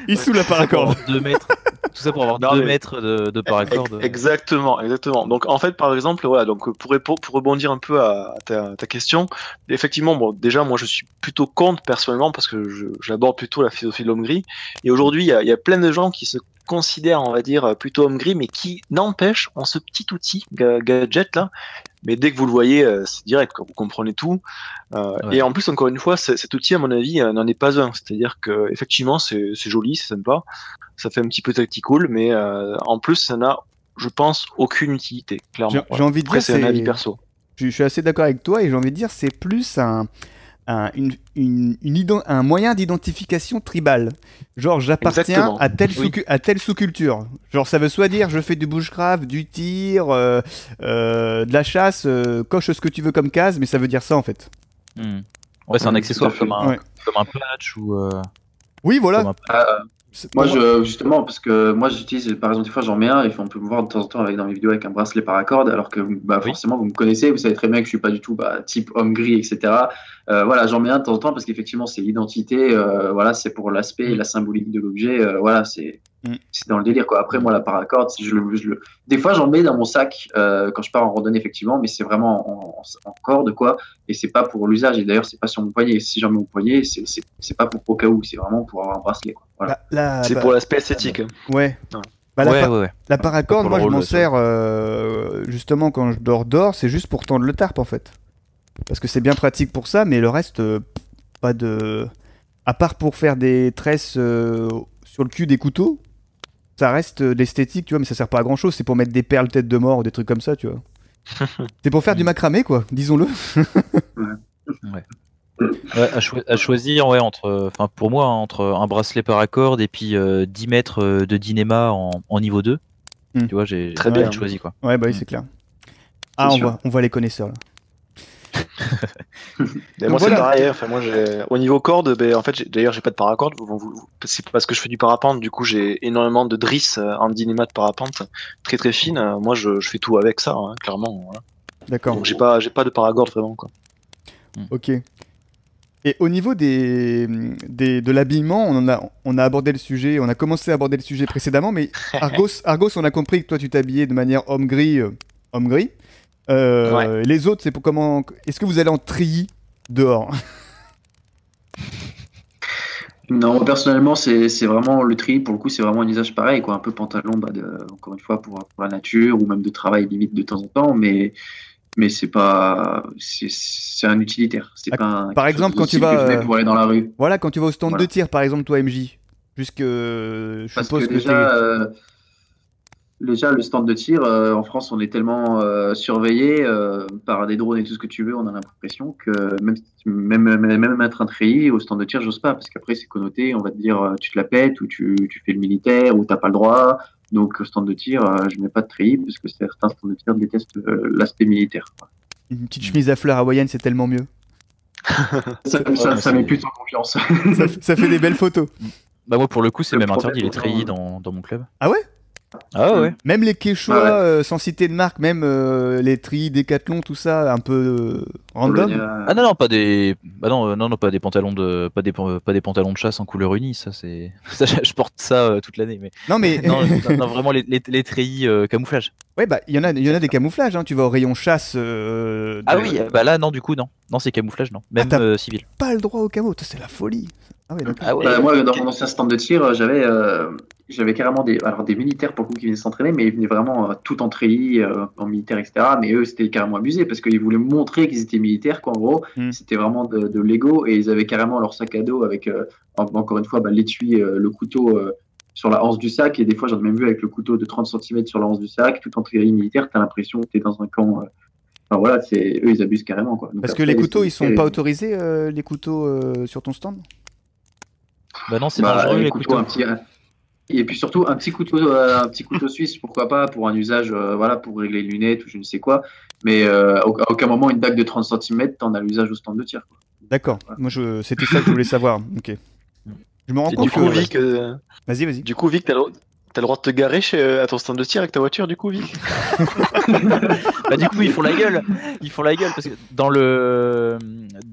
Il sous la paracorde. 2 mètres. Tout ça pour avoir Non, 2 mais- mètres de paracorde. Exactement. Donc en fait, par exemple, voilà, donc pour rebondir un peu à ta question, effectivement, bon, déjà moi je suis plutôt contre personnellement parce que j'aborde plutôt la philosophie de l'homme gris. Et aujourd'hui, il y a plein de gens qui se considèrent, on va dire, plutôt homme gris, mais qui n'empêche ont ce petit outil gadget là. Mais dès que vous le voyez, c'est direct, quoi, vous comprenez tout. Ouais. Et en plus, encore une fois, cet outil, à mon avis, n'en est pas un. C'est-à-dire que effectivement, c'est joli, c'est sympa, ça fait un petit peu tactical, mais en plus, ça n'a, je pense, aucune utilité, clairement. J'ai envie de Après, dire, c'est un avis perso. Je suis assez d'accord avec toi et j'ai envie de dire c'est plus un moyen d'identification tribal. Genre j'appartiens Exactement. à telle sous-culture. Genre ça veut soit dire je fais du bushcraft, du tir, de la chasse, coche ce que tu veux comme case, mais ça veut dire ça en fait. Ouais, c'est un Tout accessoire à fait. comme un, Ouais. comme un patch ou. Oui voilà. Comme un- Moi, justement, parce que moi, j'utilise, par exemple, des fois, j'en mets un et on peut me voir de temps en temps dans mes vidéos avec un bracelet paracorde, alors que bah, Oui. forcément, vous me connaissez, vous savez très bien que je suis pas du tout type homme gris, etc. Voilà, j'en mets un de temps en temps parce qu'effectivement, c'est l'identité, voilà, c'est pour l'aspect et la symbolique de l'objet, voilà, c'est C'est dans le délire, quoi. Après, moi, la paracorde, des fois, j'en mets dans mon sac quand je pars en randonnée, effectivement, mais c'est vraiment en corde, quoi. Et c'est pas pour l'usage. Et d'ailleurs, c'est pas sur mon poignet. Si j'en mets au poignet, c'est pas pour au cas où. C'est vraiment pour avoir un bracelet, quoi. Voilà. C'est pour l'aspect esthétique. Ouais. Ouais. Bah, Ouais. la paracorde, Pour moi le je rôle, m'en ça. sers justement quand je dors, c'est juste pour tendre le tarp en fait. Parce que c'est bien pratique pour ça, mais le reste, pas de. À part pour faire des tresses sur le cul des couteaux, ça reste de l'esthétique, tu vois, mais ça sert pas à grand chose. C'est pour mettre des perles tête de mort ou des trucs comme ça, tu vois. C'est pour faire du macramé, quoi, disons-le. Ouais, à choisir, ouais, enfin pour moi, entre un bracelet paracorde et puis 10 mètres de Dynéma en niveau 2. Tu vois, j'ai Très bien. choisi quoi. Ouais, bah oui, c'est clair. Ah, sûr. on voit les connaisseurs là. Et moi, voilà. c'est pareil. Enfin, moi, au niveau corde, en fait, d'ailleurs, j'ai pas de paracorde. C'est parce que je fais du parapente. Du coup, j'ai énormément de drisse en dynéma de parapente, très très fine. Moi, je fais tout avec ça, hein, clairement. Voilà. D'accord. Donc, j'ai pas de paracorde vraiment, quoi. Ok. Et au niveau de l'habillement, on a abordé le sujet, on a commencé à aborder le sujet précédemment, mais Argos, on a compris que toi tu t'habillais de manière homme gris. Ouais. Les autres, c'est pour comment. Est-ce que vous allez en treillis dehors? Non, moi, personnellement, c'est vraiment le tri. Pour le coup, c'est vraiment un usage pareil, quoi. Un peu pantalon, encore une fois, pour la nature ou même de travail limite de temps en temps, mais c'est pas. C'est un utilitaire. C'est Ah, pas un, par quelque exemple, chose quand tu d'utile que vas, je mets pour aller dans la rue. Voilà, quand tu vas au stand Voilà. de tir, par exemple, toi MJ, jusque. Je Parce suppose que que déjà, le stand de tir, en France, on est tellement surveillé par des drones et tout ce que tu veux, on a l'impression que même mettre un treillis au stand de tir, j'ose pas, parce qu'après, c'est connoté, on va te dire, tu te la pètes, ou tu fais le militaire, ou t'as pas le droit. Donc, au stand de tir, je mets pas de treillis, parce que certains stands de tir détestent l'aspect militaire, quoi. une petite chemise à fleurs hawaïenne, c'est tellement mieux. Ça met plus en confiance. Ça fait des belles photos. Bah moi pour le coup c'est Le même problème, interdit les treillis vraiment, dans mon club. Ah ouais? Ah ouais. Même les Quechua, Ah sans citer de marque, même les treillis Décathlon, tout ça, un peu random. Ah non pas des non pas des pantalons de pas des pantalons de chasse en couleur unie, ça c'est ça, je porte ça toute l'année mais Non mais non, vraiment les treillis camouflage. ouais bah il y en a des camouflages, hein. Tu vas au rayon chasse. Ah oui, bah là non du coup non c'est camouflage non, même t'as- civil. Pas le droit au camo, c'est la folie. Ah ouais, d'accord. Ah ouais. Bah, moi, dans mon ancien stand de tir, j'avais carrément des militaires pour le coup qui venaient s'entraîner, mais ils venaient vraiment tout en treillis, en militaire, etc. Mais eux, c'était carrément abusé parce qu'ils voulaient montrer qu'ils étaient militaires, quoi, en gros. C'était vraiment de l'ego et ils avaient carrément leur sac à dos avec, encore une fois, l'étui, le couteau sur la hanche du sac. Et des fois, j'en ai même vu avec le couteau de 30 cm sur la hanche du sac, tout en treillis militaire. T'as l'impression que t'es dans un camp. Enfin voilà, eux, ils abusent carrément, quoi. Donc, Parce que après, les couteaux, ils sont pas et- autorisés, les couteaux sur ton stand? Bah non c'est Bah, dangereux les les couteaux, couteaux. et puis surtout un petit couteau suisse, pourquoi pas, pour un usage, voilà, pour régler les lunettes ou je ne sais quoi. Mais à aucun moment une dague de 30 cm, t'en as l'usage au stand de tir, quoi. D'accord. Moi, c'était ça que je voulais savoir. Ok. Je me rends Et compte du coup, que. Vic, Vas-y. t'as le droit de te garer à ton stand de tir avec ta voiture, du coup, Vic? Bah du coup ils font la gueule parce que dans le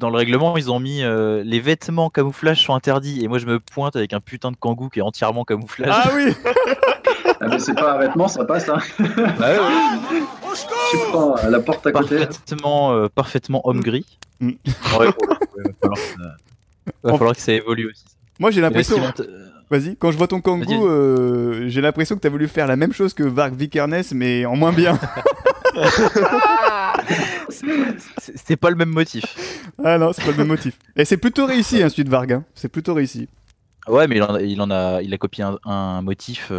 règlement ils ont mis les vêtements camouflage sont interdits et moi je me pointe avec un putain de kangou qui est entièrement camouflage. Ah oui. Ah, mais c'est pas un vêtement, ça passe, hein. Bah ouais. Tu prends la porte à côté. Parfaitement homme gris. Mm. Ouais, va falloir que ça évolue aussi. Moi, j'ai l'impression. Et là, si Vas-y, quand je vois ton kangou, j'ai l'impression que t'as voulu faire la même chose que Varg Vikernes, mais en moins bien. c'est pas le même motif. Ah non, c'est pas le même motif. Et c'est plutôt réussi, hein, celui de Varg. Hein. C'est plutôt réussi. Ouais, mais il a copié un motif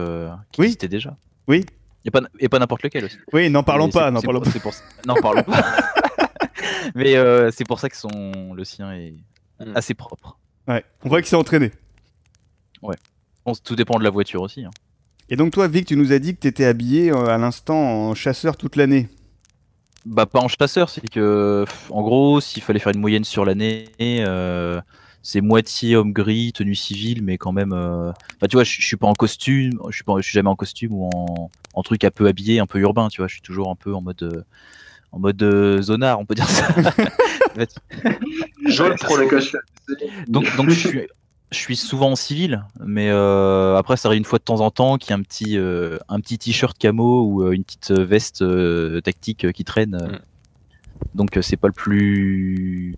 qui Oui. existait déjà. Oui. Et pas n'importe lequel aussi. Oui, n'en parlons Et pas. c'est- N'en c'est parlons pour- pas. c'est pour ça- Non, parlons pas. Mais c'est pour ça que le sien est assez propre. Ouais. On voit qu'il s'est entraîné. Bon, tout dépend de la voiture aussi. Hein. Et donc, toi, Vic, tu nous as dit que t'étais habillé à l'instant en chasseur toute l'année. Bah pas en chasseur, c'est que en gros, s'il fallait faire une moyenne sur l'année, c'est moitié homme gris, tenue civile, mais quand même. Enfin, tu vois, je suis pas en costume, je suis jamais en costume ou en truc un peu habillé, un peu urbain. Tu vois, je suis toujours un peu en mode zonard, on peut dire ça. En fait. Je le prends le coche. Donc je je suis souvent en civil, mais après ça arrive une fois de temps en temps qu'il y a un petit t-shirt camo ou une petite veste tactique qui traîne. Donc c'est pas le plus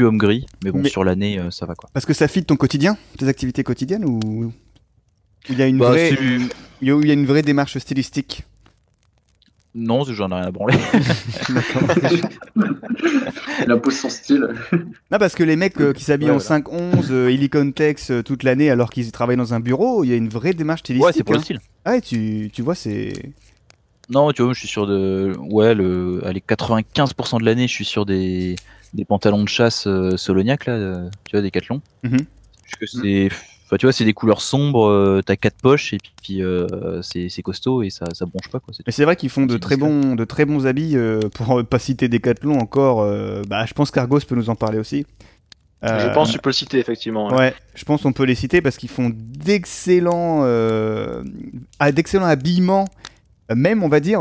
homme gris, mais bon, Mais- sur l'année ça va quoi. Parce que ça fit ton quotidien, tes activités quotidiennes, ou il y a une Bah, vraie, c'est- il y a une vraie démarche stylistique. Non, j'en ai rien à branler. Il impose son style. Non, parce que les mecs qui s'habillent Ouais, en voilà. 5-11, Illicontex toute l'année alors qu'ils travaillent dans un bureau, il y a une vraie démarche stylistique. Ouais, c'est pour le hein. style. Ah ouais, tu vois, c'est. Non, tu vois, je suis sur allez, 95% de l'année, je suis sur des pantalons de chasse Soloniac là, tu vois, Décathlon. Mhm. Parce que tu vois, c'est des couleurs sombres, t'as 4 poches et puis c'est costaud et ça bronche pas quoi. Mais c'est vrai qu'ils font de C'est très bons habits, pour pas citer Decathlon encore. Bah, je pense qu'Argos peut nous en parler aussi. Je pense que tu peux le citer, effectivement. Ouais. Ouais, je pense qu'on peut les citer parce qu'ils font d'excellents habillements. Même, on va dire,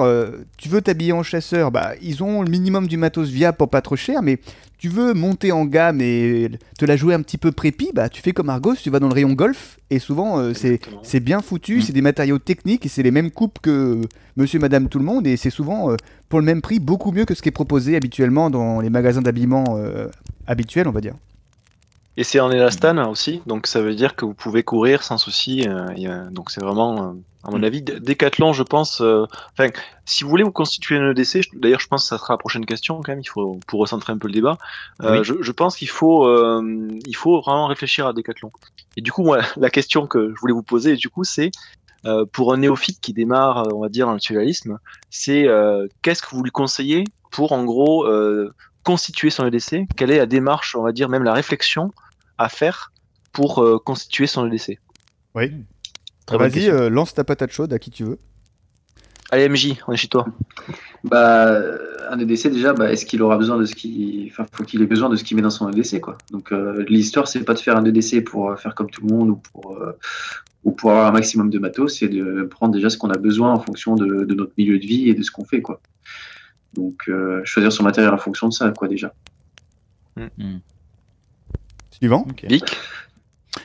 tu veux t'habiller en chasseur, bah, ils ont le minimum du matos viable pour pas trop cher, mais tu veux monter en gamme et te la jouer un petit peu prépi, bah, tu fais comme Argos, tu vas dans le rayon golf, et souvent, Exactement. c'est bien foutu, c'est des matériaux techniques, et c'est les mêmes coupes que monsieur, madame, tout le monde, et c'est souvent, pour le même prix, beaucoup mieux que ce qui est proposé habituellement dans les magasins d'habillement habituels, on va dire. Et c'est en élastane aussi, donc ça veut dire que vous pouvez courir sans souci. Donc c'est vraiment, à mon avis, Décathlon, je pense. Enfin, si vous voulez vous constituer un EDC, d'ailleurs, je pense que ça sera la prochaine question quand même. Il faut pour recentrer un peu le débat. Oui. Je pense qu'il faut vraiment réfléchir à Décathlon. Et du coup, moi, la question que je voulais vous poser, du coup, c'est pour un néophyte qui démarre, on va dire, dans le surréalisme, c'est qu'est-ce que vous lui conseillez pour, en gros, constituer son EDC? Quelle est la démarche, on va dire, même la réflexion à faire pour constituer son EDC? Oui. Très bonne Vas-y, question. lance ta patate chaude à qui tu veux. Allez, MJ, on est chez toi. Bah, un EDC déjà, bah, est-ce qu'il aura besoin de ce qu'il, enfin, faut qu'il ait besoin de ce qu'il met dans son EDC, quoi. Donc l'histoire, c'est pas de faire un EDC pour faire comme tout le monde ou pour avoir un maximum de matos, c'est de prendre déjà ce qu'on a besoin en fonction de notre milieu de vie et de ce qu'on fait, quoi. Donc choisir son matériel en fonction de ça, quoi, déjà. Suivant. Ok. Vic.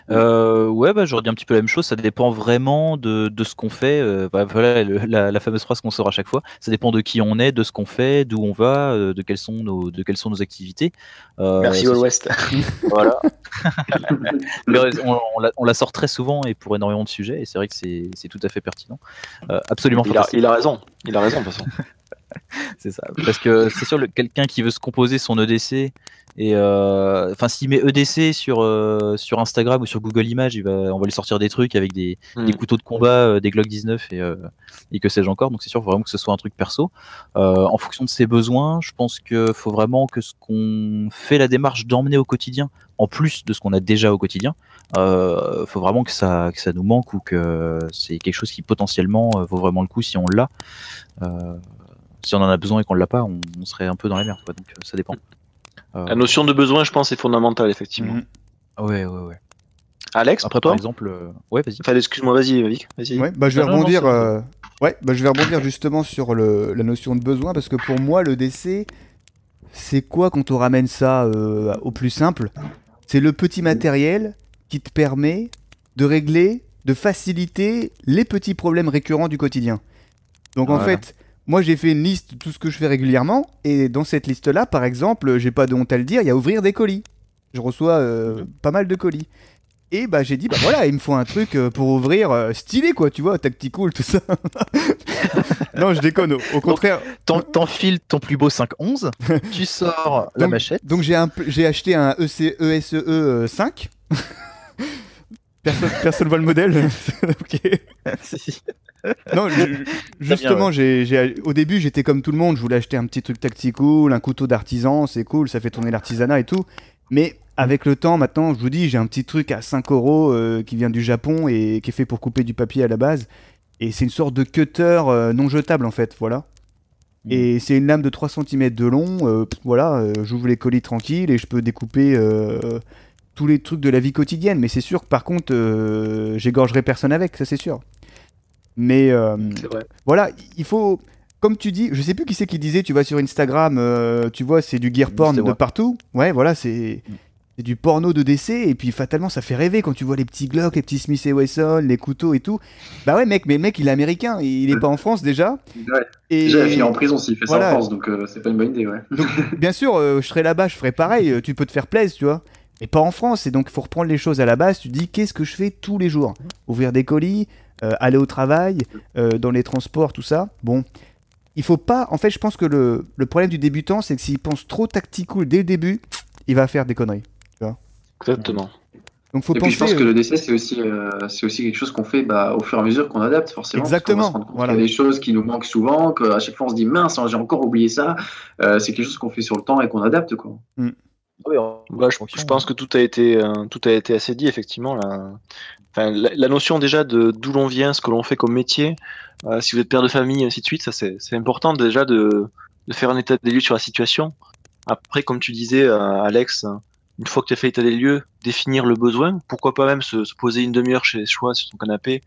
Ouais, bah, j'aurais dit un petit peu la même chose. Ça dépend vraiment de ce qu'on fait. Bah, voilà la fameuse phrase qu'on sort à chaque fois. Ça dépend de qui on est, de ce qu'on fait, d'où on va, de quelles sont nos activités. Merci ça- All West. Voilà. Mais on la sort très souvent et pour énormément de sujets. Et c'est vrai que c'est tout à fait pertinent. Absolument fantastique. Il a raison. Il a raison de toute façon. C'est ça. Parce que c'est sûr, quelqu'un qui veut se composer son EDC, et enfin, s'il met EDC sur Instagram ou sur Google Images, on va lui sortir des trucs avec des couteaux de combat, des Glock 19 et que sais-je encore. Donc c'est sûr, faut vraiment que ce soit un truc perso. En fonction de ses besoins, je pense qu'il faut vraiment que ce qu'on fait la démarche d'emmener au quotidien, en plus de ce qu'on a déjà au quotidien, faut vraiment que ça nous manque ou que c'est quelque chose qui potentiellement vaut vraiment le coup si on l'a. Si on en a besoin et qu'on l'a pas, on serait un peu dans la merde, quoi. Donc ça dépend. La notion de besoin, je pense, est fondamentale, effectivement. Mhm. Ouais. Alex, Après, toi par exemple, ouais, vas-y. Enfin, excuse-moi, vas-y, Vic. Vas-y. Ouais, bah je vais Non, non, rebondir. c'est Ouais, bah je vais rebondir justement sur la notion de besoin parce que pour moi le DC, c'est quoi quand on ramène ça au plus simple? C'est le petit matériel qui te permet de régler, de faciliter les petits problèmes récurrents du quotidien. Donc en Voilà. fait, moi j'ai fait une liste de tout ce que je fais régulièrement et dans cette liste-là, par exemple, j'ai pas de honte à le dire, il y a ouvrir des colis. Je reçois pas mal de colis. Et bah j'ai dit, bah voilà, il me faut un truc pour ouvrir stylé quoi, tu vois, tactical, tout ça. Non, je déconne, au contraire. T'enfiles ton plus beau 5-11, tu sors la machette. Donc j'ai acheté un ESEE 5. Personne voit le modèle. Ok. Non, justement, au début, j'étais comme tout le monde. Je voulais acheter un petit truc tactical, un couteau d'artisan, c'est cool, ça fait tourner l'artisanat et tout. Mais avec le temps, maintenant, je vous dis, j'ai un petit truc à 5 euros qui vient du Japon et qui est fait pour couper du papier à la base. Et c'est une sorte de cutter non jetable en fait, voilà. Et c'est une lame de 3 cm de long, voilà, j'ouvre les colis tranquille et je peux découper tous les trucs de la vie quotidienne. Mais c'est sûr que par contre, j'égorgerai personne avec, ça c'est sûr. Mais C'est vrai. voilà, il faut, comme tu dis, je sais plus qui c'est qui disait, tu vas sur Instagram, tu vois, c'est du gear porn C'était de moi. partout. Ouais, voilà, c'est... c'est du porno de décès, et puis fatalement ça fait rêver quand tu vois les petits Glock, les petits Smith & Wesson, les couteaux et tout. Bah ouais mec, mais le mec il est américain, il est pas en France déjà. Ouais. Et Déjà, il finit en prison s'il fait voilà. ça en France, donc c'est pas une bonne idée, ouais. Donc, bien sûr, je serais là-bas, je ferais pareil, tu peux te faire plaisir, tu vois. Mais pas en France, et donc il faut reprendre les choses à la base, tu te dis qu'est-ce que je fais tous les jours? Ouvrir des colis, aller au travail, dans les transports, tout ça. Bon, il faut pas, en fait je pense que le problème du débutant, c'est que s'il pense trop tactical dès le début, il va faire des conneries. Exactement. Donc faut Et puis je pense penser... que le décès, c'est aussi quelque chose qu'on fait au fur et à mesure qu'on adapte, forcément. parce qu'on va Exactement, se rendre compte voilà. qu'il y a des choses qui nous manquent souvent, qu'à chaque fois on se dit mince, hein, j'ai encore oublié ça. C'est quelque chose qu'on fait sur le temps et qu'on adapte, quoi. Oui, Ouais, je pense que tout a été assez dit, effectivement. Enfin, la notion déjà de d'où l'on vient, ce que l'on fait comme métier, si vous êtes père de famille, et ainsi de suite, ça c'est important déjà de faire un état des lieux sur la situation. Après, comme tu disais, Alex, une fois que tu as fait l'état des lieux, définir le besoin, pourquoi pas même se poser une demi-heure chez soi sur son canapé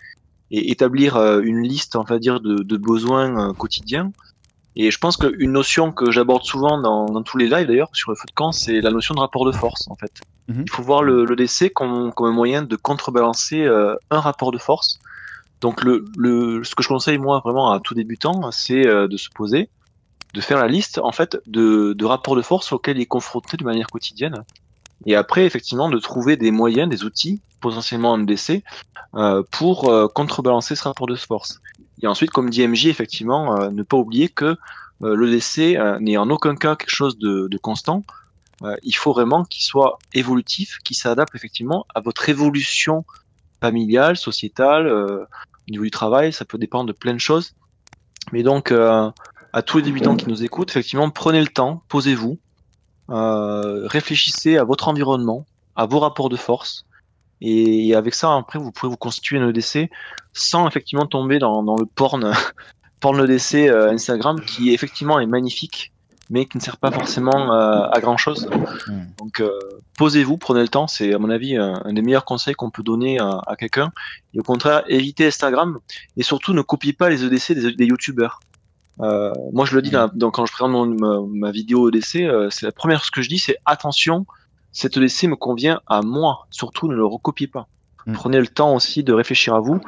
et établir une liste, on va dire, de besoins quotidiens. Et je pense qu'une notion que j'aborde souvent dans tous les lives d'ailleurs sur le feu de camp, c'est la notion de rapport de force en fait. Mhm. Il faut voir le décès comme un moyen de contrebalancer un rapport de force. Donc ce que je conseille moi vraiment à tout débutant, c'est de se poser, de faire la liste en fait de rapports de force auxquels il est confronté de manière quotidienne. Et après effectivement de trouver des moyens, des outils, potentiellement un décès, pour contrebalancer ce rapport de force. Et ensuite, comme dit MJ, effectivement, ne pas oublier que le décès n'est en aucun cas quelque chose de constant. Il faut vraiment qu'il soit évolutif, qu'il s'adapte effectivement à votre évolution familiale, sociétale, au niveau du travail, ça peut dépendre de plein de choses. Mais donc, à tous les débutants qui nous écoutent, effectivement, prenez le temps, posez-vous, réfléchissez à votre environnement, à vos rapports de force, et avec ça, après, vous pouvez vous constituer un EDC sans effectivement tomber dans le porn EDC Instagram, qui effectivement est magnifique, mais qui ne sert pas forcément à grand chose. Donc, posez-vous, prenez le temps. C'est à mon avis un des meilleurs conseils qu'on peut donner à quelqu'un. Et au contraire, évitez Instagram et surtout ne copiez pas les EDC des youtubeurs. Moi, je le dis quand je présente ma vidéo EDC, c'est la première chose que je dis, c'est attention, cet EDC me convient à moi. Surtout, ne le recopiez pas. Prenez le temps aussi de réfléchir à vous.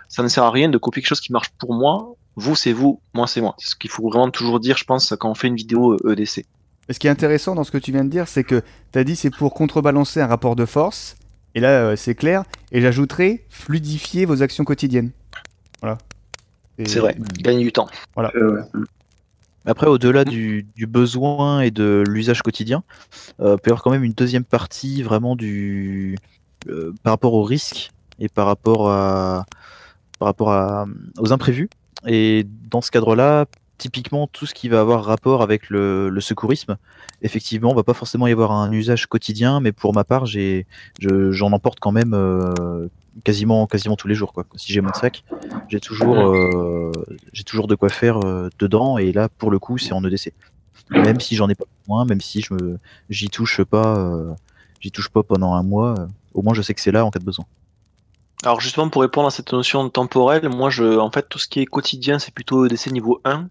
Ça ne sert à rien de copier quelque chose qui marche pour moi. Vous, c'est vous. Moi, c'est moi. C'est ce qu'il faut vraiment toujours dire, je pense, quand on fait une vidéo EDC. Ce qui est intéressant dans ce que tu viens de dire, c'est que tu as dit c'est pour contrebalancer un rapport de force. Et là, c'est clair. Et j'ajouterais fluidifier vos actions quotidiennes. Voilà. C'est vrai. Gagner du temps. Voilà. Après, au-delà du besoin et de l'usage quotidien, peut y avoir quand même une deuxième partie vraiment par rapport au risque et par rapport aux imprévus. Et dans ce cadre-là, typiquement, tout ce qui va avoir rapport avec le secourisme, effectivement, on va pas forcément y avoir un usage quotidien, mais pour ma part, j'en emporte quand même quasiment tous les jours, quoi. Si j'ai mon sac, j'ai toujours de quoi faire dedans, et là, pour le coup, c'est en EDC. Même si j'en ai pas besoin, même si j'y touche pas pendant un mois, au moins je sais que c'est là en cas de besoin. Alors justement, pour répondre à cette notion temporelle, moi, en fait, tout ce qui est quotidien, c'est plutôt EDC niveau 1.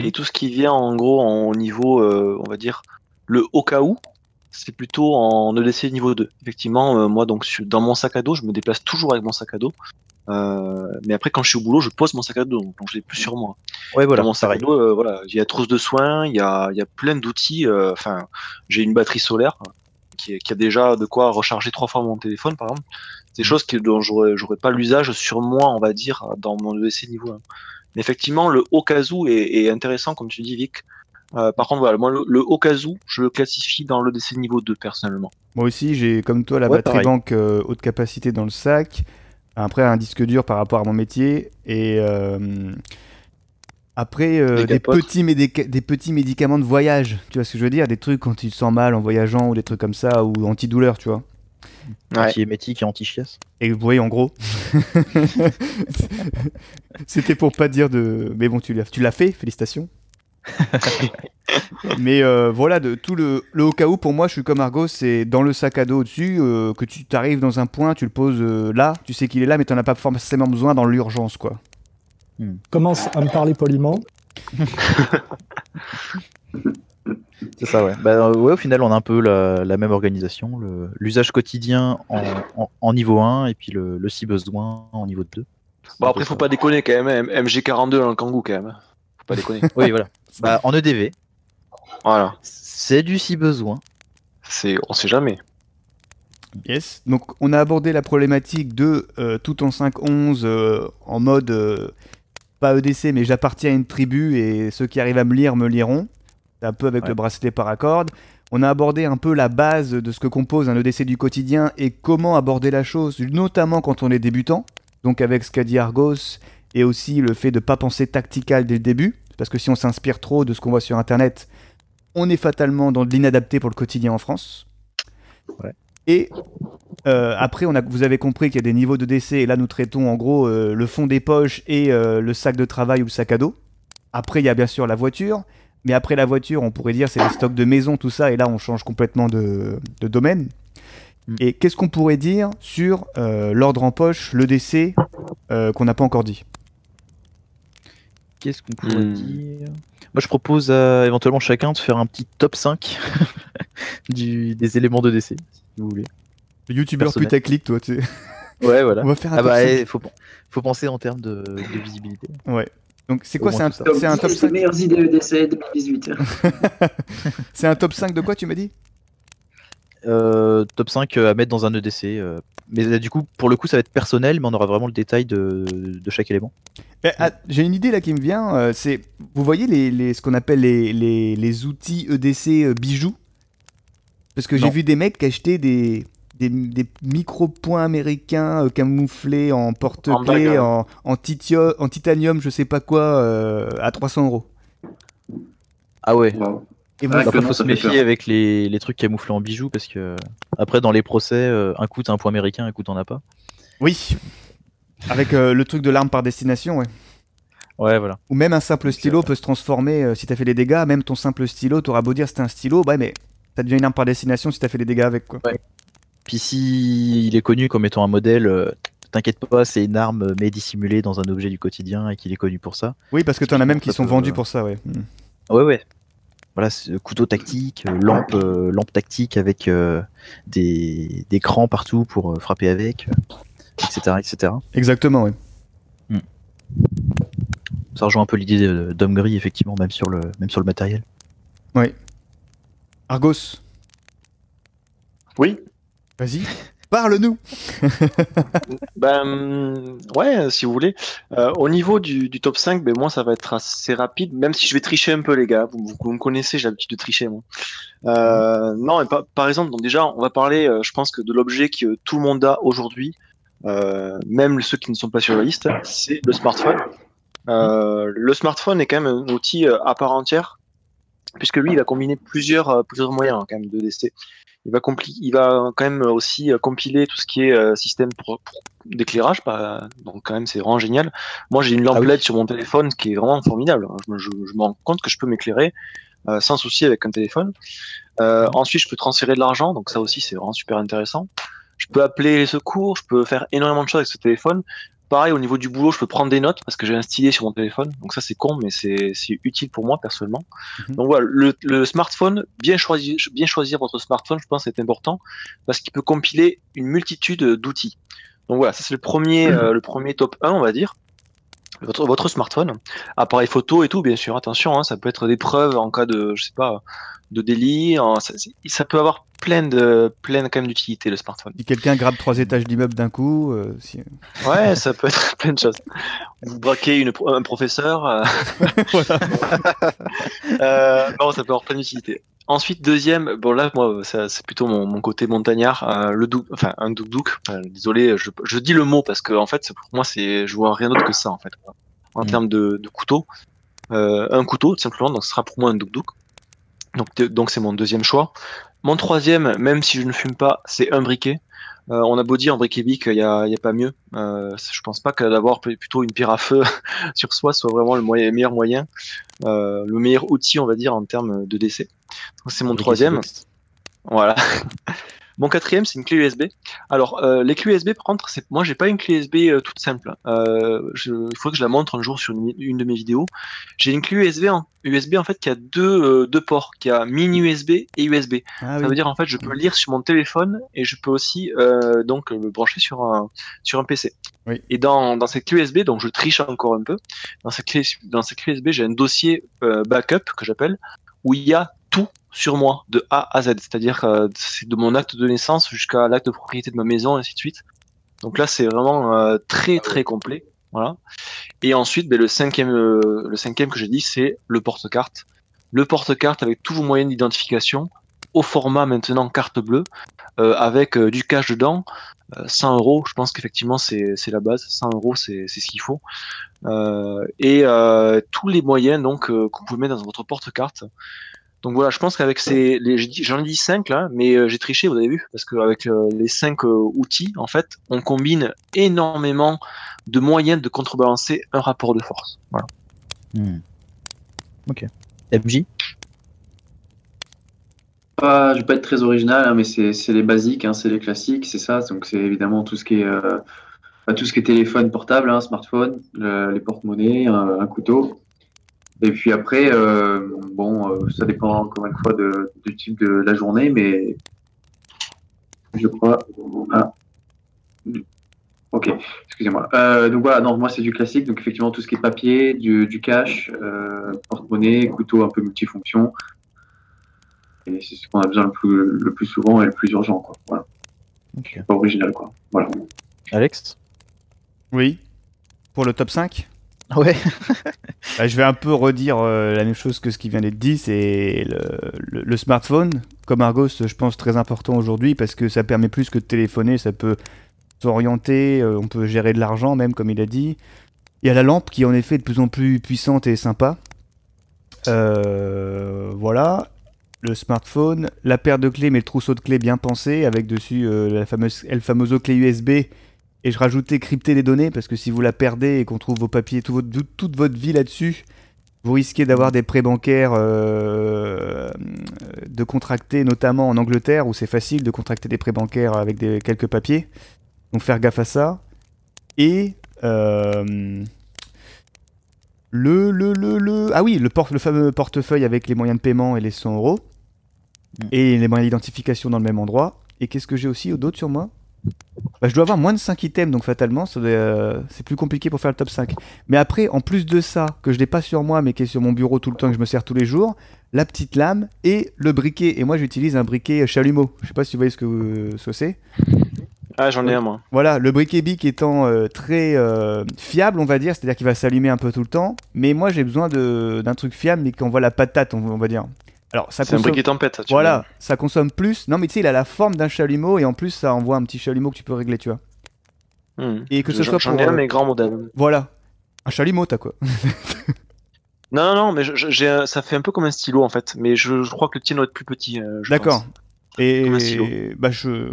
Et tout ce qui vient, en gros, en niveau, on va dire, le au cas où, c'est plutôt en EDC niveau 2. Effectivement, moi, donc, dans mon sac à dos, je me déplace toujours avec mon sac à dos. Mais après, quand je suis au boulot, je pose mon sac à dos, donc je l'ai plus sur moi. Ouais, voilà. Dans mon sac à dos, voilà, il y a trousse de soins, il y a plein d'outils. Enfin, j'ai une batterie solaire qui a déjà de quoi recharger 3 fois mon téléphone, par exemple. C'est des choses dont j'aurais pas l'usage sur moi, on va dire, dans mon EDC niveau 1. Mais effectivement, le au cas où est intéressant, comme tu dis, Vic. Par contre, voilà, moi, le au cas où, je le classifie dans l'EDC niveau 2, personnellement. Moi aussi, j'ai, comme toi, la batterie banque haute capacité dans le sac. Après, un disque dur par rapport à mon métier. Et après, des petits médicaments de voyage. Tu vois ce que je veux dire? Des trucs quand tu te sens mal en voyageant ou des trucs comme ça, ou antidouleur, tu vois. Anti-émétique et anti-chiasse. Et oui, en gros. C'était pour pas dire de... Mais bon, tu l'as fait, félicitations. Mais voilà, tout le au cas où, pour moi, je suis comme Argos, c'est dans le sac à dos au-dessus, que tu t'arrives dans un point, tu le poses là, tu sais qu'il est là, mais t'en as pas forcément besoin dans l'urgence, quoi. Commence à me parler poliment. C'est ça, ouais. Ouais, au final, on a un peu la même organisation. L'usage quotidien en niveau 1 et puis le si besoin en niveau 2. Bon, après, faut pas déconner quand même. Hein. MG42 dans le Kangoo quand même. Faut pas déconner. Oui, voilà. En EDV, Voilà. c'est du si besoin. On sait jamais. Yes. Donc on a abordé la problématique de tout en 5.11 en mode pas EDC mais j'appartiens à une tribu et ceux qui arrivent à me lire me liront. C'est un peu avec le bracelet paracorde. On a abordé un peu la base de ce que compose un EDC du quotidien et comment aborder la chose, notamment quand on est débutant. Donc avec ce qu'a dit Argos et aussi le fait de ne pas penser tactical dès le début. Parce que si on s'inspire trop de ce qu'on voit sur Internet, on est fatalement dans de l'inadapté pour le quotidien en France. Ouais. Et après, vous avez compris qu'il y a des niveaux de décès, et là nous traitons en gros le fond des poches et le sac de travail ou le sac à dos. Après, il y a bien sûr la voiture, mais après la voiture, on pourrait dire c'est les stocks de maison, tout ça, et là on change complètement de domaine. Et qu'est-ce qu'on pourrait dire sur l'ordre en poche, le décès, qu'on n'a pas encore dit? Qu'est-ce qu'on pourrait dire? Moi, je propose à éventuellement chacun de faire un petit top 5 des éléments de décès, si vous voulez. Le youtubeur putaclic, toi, tu sais. Ouais, voilà. On va faire un top 5. Faut penser en termes de visibilité. Ouais. Donc c'est quoi? C'est un top 5? Les meilleures idées EDC 2018. C'est un top 5 de quoi, tu m'as dit? Top 5 à mettre dans un EDC. Mais du coup, pour le coup, ça va être personnel, mais on aura vraiment le détail de chaque élément. J'ai une idée là qui me vient. Vous voyez ce qu'on appelle les outils EDC bijoux? Parce que j'ai vu des mecs qui achetaient des micro-points américains camouflés en porte-clés, en titanium, je sais pas quoi, à 300 €. Ah ouais. Wow. Et Ouais, Il faut se méfier avec les trucs camouflés en bijoux parce que après dans les procès, un coup t'as un point américain, un coup t'en as pas. Oui, avec le truc de l'arme par destination, ouais. Ouais, voilà. Ou même un simple stylo peut se transformer, si t'as fait des dégâts, même ton simple stylo, t'auras beau dire c'était un stylo, bah mais ça devient une arme par destination si t'as fait des dégâts avec, quoi. Ouais. Puis si il est connu comme étant un modèle, t'inquiète pas, c'est une arme mais dissimulée dans un objet du quotidien et qu'il est connu pour ça. Oui, parce que t'en as même qui sont vendus pour ça, ouais. Ouais. Voilà, couteau tactique, lampe tactique avec des crans partout pour frapper avec, etc. Exactement, ouais. Ça rejoint un peu l'idée d'homme gris, effectivement, même sur le matériel. Ouais. Argos, Oui. vas-y, parle-nous. Ouais, si vous voulez. Au niveau du top 5, moi ça va être assez rapide, même si je vais tricher un peu, les gars. Vous me connaissez, j'ai l'habitude de tricher, moi. Non, mais par exemple, donc déjà, on va parler, je pense que de l'objet que tout le monde a aujourd'hui, même ceux qui ne sont pas sur la liste, c'est le smartphone. Le smartphone est quand même un outil à part entière, puisque lui, il va combiner plusieurs moyens quand même de DST. Il va quand même aussi compiler tout ce qui est système pour d'éclairage, donc quand même c'est vraiment génial. Moi j'ai une lampe LED sur mon téléphone qui est vraiment formidable. Je me rends compte que je peux m'éclairer sans souci avec un téléphone. Ensuite je peux transférer de l'argent, donc ça aussi c'est vraiment super intéressant. Je peux appeler les secours, je peux faire énormément de choses avec ce téléphone. Pareil, au niveau du boulot, je peux prendre des notes parce que j'ai un stylet sur mon téléphone. Donc ça, c'est con, mais c'est utile pour moi personnellement. Donc voilà, le smartphone, bien choisir votre smartphone, je pense, c'est important parce qu'il peut compiler une multitude d'outils. Donc voilà, ça c'est le premier top 1, on va dire. Votre smartphone, appareil photo et tout, bien sûr. Attention, hein, ça peut être des preuves en cas de, je sais pas, de délit. Ça peut avoir plein quand même d'utilité, le smartphone. Si quelqu'un grappe 3 étages d'immeuble d'un coup, Ouais, ça peut être plein de choses. Vous braquez un professeur. Voilà. Non, ça peut avoir plein d'utilité. Ensuite, deuxième, bon là, moi, c'est plutôt mon côté montagnard, un doudouk. Désolé, je dis le mot parce que en fait, pour moi, je vois rien d'autre que ça en fait. En termes de couteau, un couteau tout simplement, donc ce sera pour moi un doudouk. Donc c'est mon deuxième choix. Mon troisième, même si je ne fume pas, c'est un briquet. On a beau dire en briquet-bic, il y a pas mieux. Je pense pas que d'avoir plutôt une pierre à feu sur soi soit vraiment le meilleur moyen, le meilleur outil, on va dire, en termes de décès. Donc c'est mon troisième. Voilà. Mon quatrième, c'est une clé USB. Alors, les clés USB, par contre, moi, j'ai pas une clé USB toute simple. Il faut que je la montre un jour sur une de mes vidéos. J'ai une clé USB en fait qui a deux ports, qui a mini USB et USB. Ah Ça oui. veut dire en fait, je peux le lire sur mon téléphone et je peux aussi donc le brancher sur un PC. Oui. Et dans cette clé USB, donc je triche encore un peu. Dans cette clé USB, j'ai un dossier backup que j'appelle, où il y a tout sur moi, de A à Z. C'est-à-dire c'est de mon acte de naissance jusqu'à l'acte de propriété de ma maison, et ainsi de suite. Donc là, c'est vraiment très très complet. Voilà. Et ensuite, le cinquième que j'ai dit, c'est le porte-carte. Le porte-carte avec tous vos moyens d'identification, au format maintenant carte bleue, avec du cash dedans. 100 €, je pense qu'effectivement c'est la base. 100 €, c'est ce qu'il faut. Et tous les moyens donc que vous pouvez mettre dans votre porte-carte. Donc voilà, je pense qu'avec j'en ai dit 5 là, mais j'ai triché, vous avez vu, parce qu'avec les 5 outils, en fait, on combine énormément de moyens de contrebalancer un rapport de force. Voilà. Ok. MJ. Je vais pas être très original, hein, mais c'est les basiques, hein, c'est les classiques, c'est ça. Donc c'est évidemment tout ce qui est téléphone portable, hein, smartphone, les porte-monnaies, un couteau. Et puis après, ça dépend encore une fois du type de la journée, mais je crois. Ah. Ok, excusez-moi. Donc voilà, non, moi c'est du classique, donc effectivement tout ce qui est papier, du cash, porte-monnaie, couteau un peu multifonction. Et c'est ce qu'on a besoin le plus souvent et le plus urgent, quoi. Voilà. Okay. Pas original, quoi. Voilà. Alex. Oui. Pour le top 5 ? Ouais. Je vais un peu redire la même chose que ce qui vient d'être dit, c'est le smartphone, comme Argos, je pense très important aujourd'hui parce que ça permet plus que de téléphoner, ça peut s'orienter, on peut gérer de l'argent même comme il a dit. Il y a la lampe qui est en effet de plus en plus puissante et sympa. Voilà, le smartphone, la paire de clés mais le trousseau de clés bien pensé avec dessus le fameuse clé USB. Et je rajoutais crypter les données parce que si vous la perdez et qu'on trouve vos papiers, toute votre vie là-dessus, vous risquez d'avoir des prêts bancaires de contracter, notamment en Angleterre où c'est facile de contracter des prêts bancaires avec quelques papiers. Donc faire gaffe à ça. Et le fameux portefeuille avec les moyens de paiement et les 100 €. Et les moyens d'identification dans le même endroit. Et qu'est-ce que j'ai aussi d'autre sur moi ? Je dois avoir moins de 5 items, donc fatalement, c'est plus compliqué pour faire le top 5. Mais après, en plus de ça, que je n'ai pas sur moi, mais qui est sur mon bureau tout le temps, que je me sers tous les jours, la petite lame et le briquet. Et moi, j'utilise un briquet chalumeau. Je sais pas si vous voyez ce que c'est. Ah, j'en ai un, moi. Voilà, le briquet Bic étant très fiable, on va dire, c'est-à-dire qu'il va s'allumer un peu tout le temps. Mais moi, j'ai besoin d'un truc fiable, mais qui envoie la patate, on va dire. Alors, ça c'est un briquet tempête, ça, tu voilà, vois. ça consomme plus. Non, mais tu sais, il a la forme d'un chalumeau et en plus, ça envoie un petit chalumeau que tu peux régler, tu vois. Et que ce soit J'en ai un, mais grand modèle. Voilà. Un chalumeau, t'as quoi. Non, mais ça fait un peu comme un stylo en fait. Mais je crois que le tien doit être plus petit. D'accord. Et comme un stylo.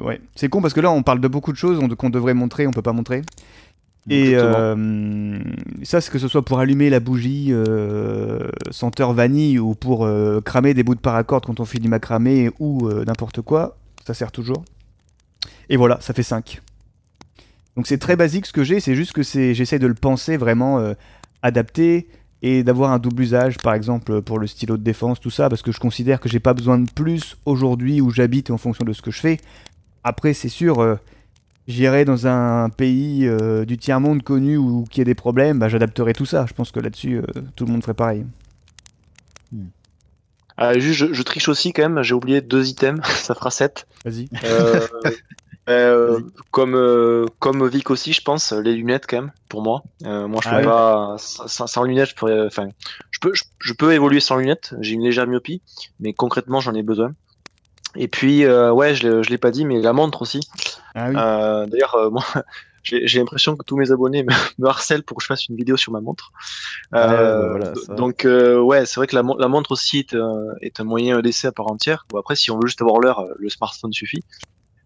Ouais. C'est con parce que là, on parle de beaucoup de choses qu'on devrait montrer, on peut pas montrer. Et ça, c'est que ce soit pour allumer la bougie senteur vanille ou pour cramer des bouts de paracorde quand on fait du macramé ou n'importe quoi, ça sert toujours. Et voilà, ça fait 5. Donc c'est très basique ce que j'ai, c'est juste que j'essaie de le penser vraiment adapté et d'avoir un double usage, par exemple pour le stylo de défense, tout ça, parce que je considère que j'ai pas besoin de plus aujourd'hui où j'habite et en fonction de ce que je fais. Après, c'est sûr... j'irai dans un pays du tiers-monde connu ou qui a des problèmes, j'adapterai tout ça. Je pense que là-dessus, tout le monde ferait pareil. Juste, je triche aussi quand même, j'ai oublié 2 items, ça fera 7. Vas-y. Comme Vic aussi, je pense, les lunettes quand même, pour moi. Moi, je peux pas... Sans lunettes, je peux évoluer sans lunettes, j'ai une légère myopie, mais concrètement, j'en ai besoin. Et puis, je l'ai pas dit, mais la montre aussi. Ah oui. D'ailleurs, moi, j'ai l'impression que tous mes abonnés me harcèlent pour que je fasse une vidéo sur ma montre. Voilà, donc, c'est vrai que la montre aussi est un moyen d'essai à part entière. Bon, après, si on veut juste avoir l'heure, le smartphone suffit.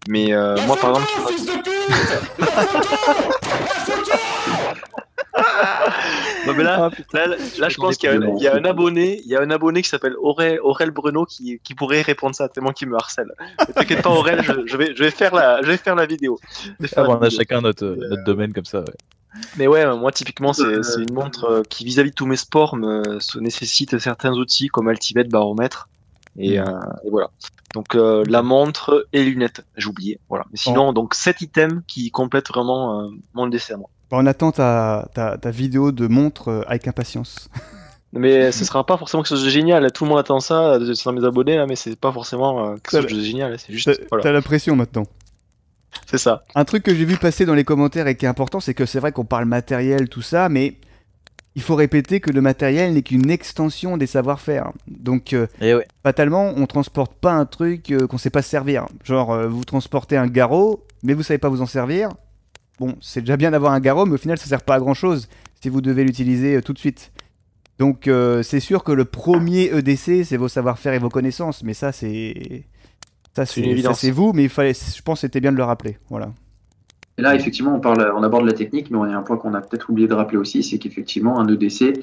Mais moi, par exemple... non, mais là, je pense qu'il y a un abonné, qui s'appelle Aurel Bruno qui pourrait répondre ça tellement qu'il me harcèle. Ne t'inquiète pas, Aurel, je vais faire la vidéo. On a chacun notre domaine comme ça. Ouais. Mais ouais, moi typiquement c'est une montre qui vis-à-vis de tous mes sports nécessite certains outils comme altimètre, baromètre et voilà. Donc la montre et les lunettes, j'ai oublié. Voilà. Mais sinon donc 7 items qui complètent vraiment mon décès à moi. On attend ta vidéo de montre avec impatience. Mais ce sera pas forcément quelque chose de génial. Tout le monde attend ça sur mes abonnés là, mais c'est pas forcément quelque chose de génial. C'est juste. Voilà. T'as la pression maintenant. C'est ça. Un truc que j'ai vu passer dans les commentaires et qui est important, c'est que c'est vrai qu'on parle matériel, tout ça, mais il faut répéter que le matériel n'est qu'une extension des savoir-faire. Donc, fatalement, on transporte pas un truc qu'on sait pas se servir. Genre, vous transportez un garrot, mais vous savez pas vous en servir. Bon, c'est déjà bien d'avoir un garrot, mais au final, ça sert pas à grand-chose si vous devez l'utiliser tout de suite. Donc, c'est sûr que le premier EDC, c'est vos savoir-faire et vos connaissances, mais ça, c'est... Ça, c'est vous, mais je pense que c'était bien de le rappeler. Voilà. Et là, effectivement, on aborde la technique, mais il y a un point qu'on a peut-être oublié de rappeler aussi, c'est qu'effectivement, un EDC,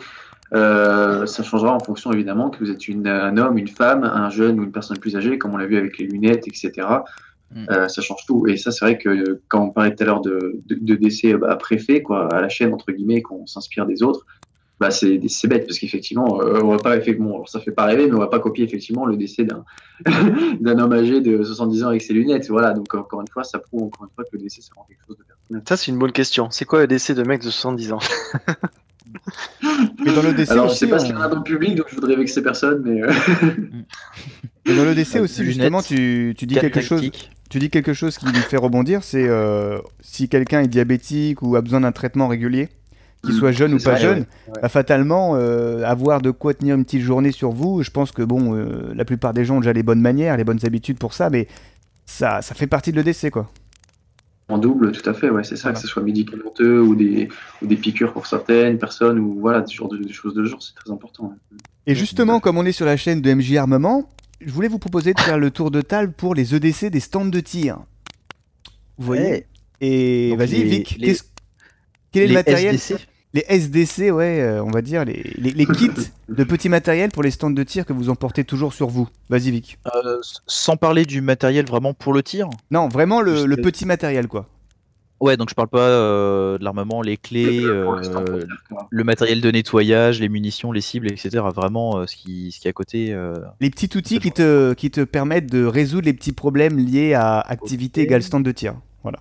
ça changera en fonction, évidemment, que vous êtes un homme, une femme, un jeune ou une personne plus âgée, comme on l'a vu avec les lunettes, etc. Ça change tout. Et ça, c'est vrai que quand on parlait tout à l'heure de décès préfet, quoi, à la chaîne, entre guillemets, qu'on s'inspire des autres, bah c'est bête parce qu'effectivement on va pas bon, ça fait pas rêver, mais on va pas copier effectivement le décès d'un homme âgé de 70 ans avec ses lunettes. Voilà, donc encore une fois, ça prouve encore une fois que le décès c'est vraiment quelque chose de personnel. Ça c'est une bonne question. C'est quoi le décès de mec de 70 ans? Mais dans le décès alors, aussi, je sais pas ce qu'il y en a dans le public, donc je voudrais vexer personne, mais mais dans le décès aussi, justement, tu dis quelque chose. Tu dis quelque chose qui me fait rebondir, c'est si quelqu'un est diabétique ou a besoin d'un traitement régulier, qu'il soit jeune ou pas jeune, bah, fatalement, avoir de quoi tenir une petite journée sur vous, je pense que bon, la plupart des gens ont déjà les bonnes manières, les bonnes habitudes pour ça, mais ça fait partie de l'EDC, quoi. En double, tout à fait, ouais, c'est ça, que ce soit médicamenteux ou des piqûres pour certaines personnes, ou voilà, ce genre de choses de genre, c'est très important. Ouais. Et justement, comme on est sur la chaîne de MJ Armement, je voulais vous proposer de faire le tour de table pour les EDC des stands de tir. Vous voyez? Et vas-y, Vic, quel est le matériel? Les SDC, ouais, on va dire, les kits de petits matériel pour les stands de tir que vous emportez toujours sur vous. Vas-y, Vic. Sans parler du matériel vraiment pour le tir? Non, vraiment le petit matériel, quoi. Ouais, donc je parle pas de l'armement, les clés, le matériel de nettoyage, les munitions, les cibles, etc. Vraiment ce qui est à côté. Les petits outils qui te permettent de résoudre les petits problèmes liés à activité égale stand de tir. Voilà.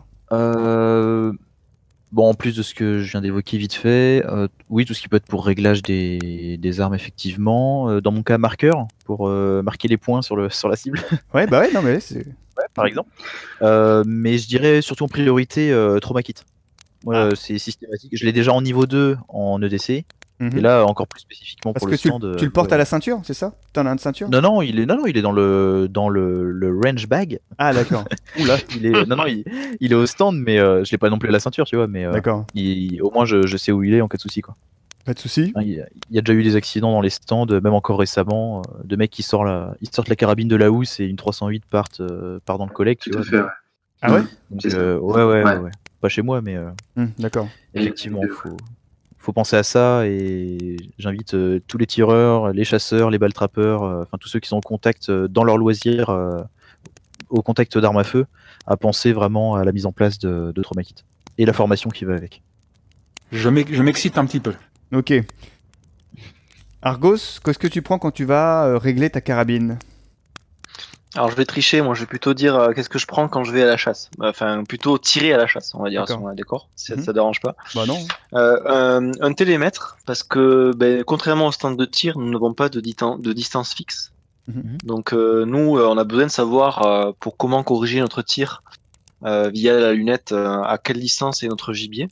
Bon, en plus de ce que je viens d'évoquer vite fait, oui, tout ce qui peut être pour réglage des armes, effectivement. Dans mon cas, marqueur, pour marquer les points sur la cible. Ouais, bah ouais, non mais c'est... Ouais, par exemple. Mais je dirais surtout en priorité Trauma Kit. C'est systématique. Je l'ai déjà en niveau 2 en EDC. Et là, encore plus spécifiquement parce pour que le stand. Tu le portes à la ceinture, c'est ça? T'en as un de ceinture? Non, il est dans le range bag. Ah, d'accord. Oula. Il est au stand, mais je l'ai pas non plus à la ceinture, tu vois. Mais d'accord. Au moins, je sais où il est en cas de souci, quoi. Pas de souci. Il y a déjà eu des accidents dans les stands, même encore récemment, de mecs qui sortent la carabine de la housse et une 308 part dans le collègue, tu tout vois. à fait, ouais. Ah ouais? Donc, ouais. Pas chez moi, mais d'accord. effectivement, faut penser à ça, et j'invite tous les tireurs, les chasseurs, les ball-trappeurs, enfin tous ceux qui sont en contact dans leur loisir, au contact d'armes à feu, à penser vraiment à la mise en place de Trauma Kit et la formation qui va avec. Je m'excite un petit peu. Ok. Argos, qu'est-ce que tu prends quand tu vas régler ta carabine? Alors je vais tricher, moi je vais plutôt dire qu'est-ce que je prends quand je vais à la chasse. Enfin plutôt tirer à la chasse, on va dire, si on a d'accord, ça dérange pas. Bah non. Un télémètre, parce que contrairement au stand de tir, nous n'avons pas de distance fixe. Donc nous, on a besoin de savoir pour comment corriger notre tir via la lunette, à quelle distance est notre gibier.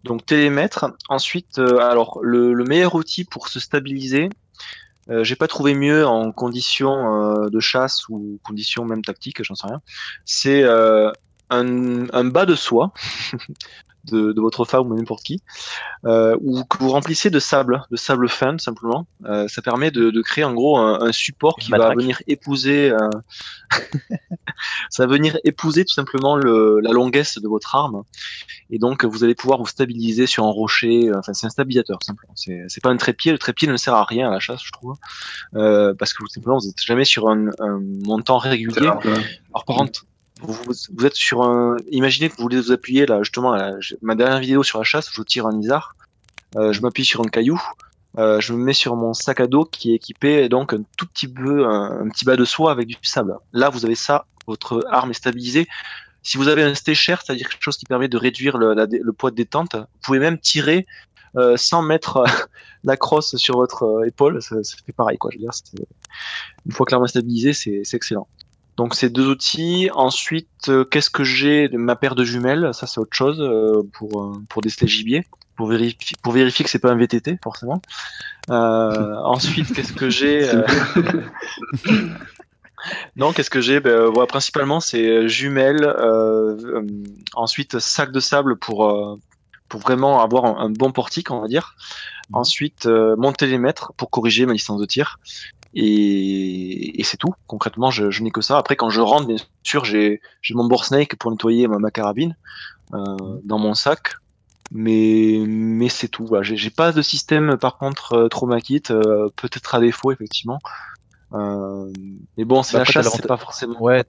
Donc télémètre. Ensuite, alors le meilleur outil pour se stabiliser, j'ai pas trouvé mieux en conditions de chasse ou conditions même tactiques, j'en sais rien. C'est un bas de soie de votre femme ou n'importe qui, ou que vous remplissez de sable fin, tout simplement. Ça permet de créer en gros un support qui va venir épouser, ça va venir épouser tout simplement la longuesse de votre arme. Et donc, vous allez pouvoir vous stabiliser sur un rocher. Enfin, c'est un stabilisateur, simplement. C'est pas un trépied. Le trépied ne sert à rien à la chasse, je trouve. Parce que, tout simplement, vous n'êtes jamais sur un montant régulier. Alors, par contre, vous êtes sur un... Imaginez que vous voulez vous appuyer, là, justement, ma dernière vidéo sur la chasse, je tire un isard. Je m'appuie sur un caillou. Je me mets sur mon sac à dos qui est équipé, donc, un tout petit peu, un petit bas de soie avec du sable. Là, vous avez ça. Votre arme est stabilisée. Si vous avez un stécher, c'est-à-dire quelque chose qui permet de réduire le poids de détente, vous pouvez même tirer sans mettre la crosse sur votre épaule. Ça fait pareil, quoi. Je veux dire, une fois que l'arme est stabilisée, c'est excellent. Donc, ces deux outils. Ensuite, qu'est-ce que j'ai? Ma paire de jumelles, ça c'est autre chose pour déceler le gibier, pour vérifier que c'est pas un VTT, forcément. Ensuite, qu'est-ce que j'ai? Non, qu'est-ce que j'ai? Voilà, principalement, c'est jumelles, ensuite sac de sable pour vraiment avoir un bon portique, on va dire. Ensuite, mon télémètre pour corriger ma distance de tir. Et c'est tout. Concrètement, je n'ai que ça. Après, quand je rentre, bien sûr, j'ai mon bore snake pour nettoyer ma carabine dans mon sac. Mais c'est tout. Voilà. J'ai pas de système, par contre, trauma kit. Peut-être à défaut, effectivement. Mais bon, c'est la chasse, c'est pas forcément. Ouais,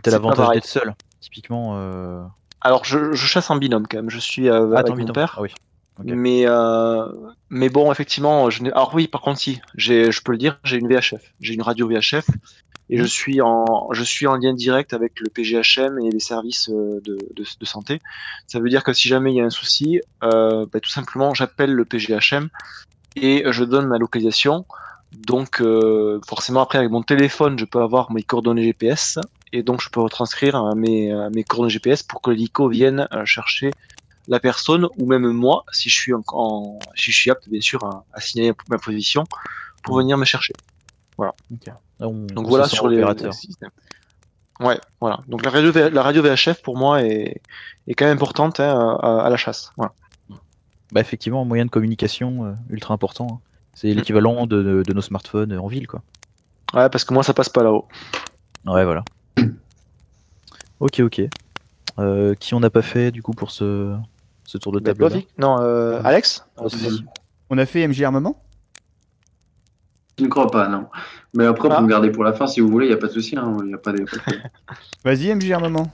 t'as l'avantage d'être seul, typiquement. Alors, je chasse en binôme quand même. Je suis avec mon père. Ah oui. Okay. Mais bon, effectivement, alors oui, par contre, si, je peux le dire, j'ai une VHF, j'ai une radio VHF, et je suis en lien direct avec le PGHM et les services de santé. Ça veut dire que si jamais il y a un souci, tout simplement, j'appelle le PGHM et je donne ma localisation. Donc, forcément, après, avec mon téléphone, je peux avoir mes coordonnées GPS, et donc je peux retranscrire mes coordonnées GPS pour que l'hélico vienne chercher la personne, ou même moi, si je suis apte, bien sûr, à signaler ma position, pour venir me chercher. Voilà. Okay. Donc voilà sur les systèmes. Ouais, voilà. Donc la radio VHF, pour moi, est quand même importante à la chasse. Voilà. Bah effectivement, un moyen de communication ultra important. Hein. C'est l'équivalent de nos smartphones en ville, quoi. Ouais, parce que moi, ça passe pas là-haut. Ouais, voilà. Ok. Qui on n'a pas fait, du coup, pour ce tour de table là? Non, Alex On a fait MJ Armement? Je ne crois pas, non. Mais après, vous me gardez pour la fin si vous voulez, il n'y a pas de souci. Hein, y a pas de... Vas-y, MJ Armement.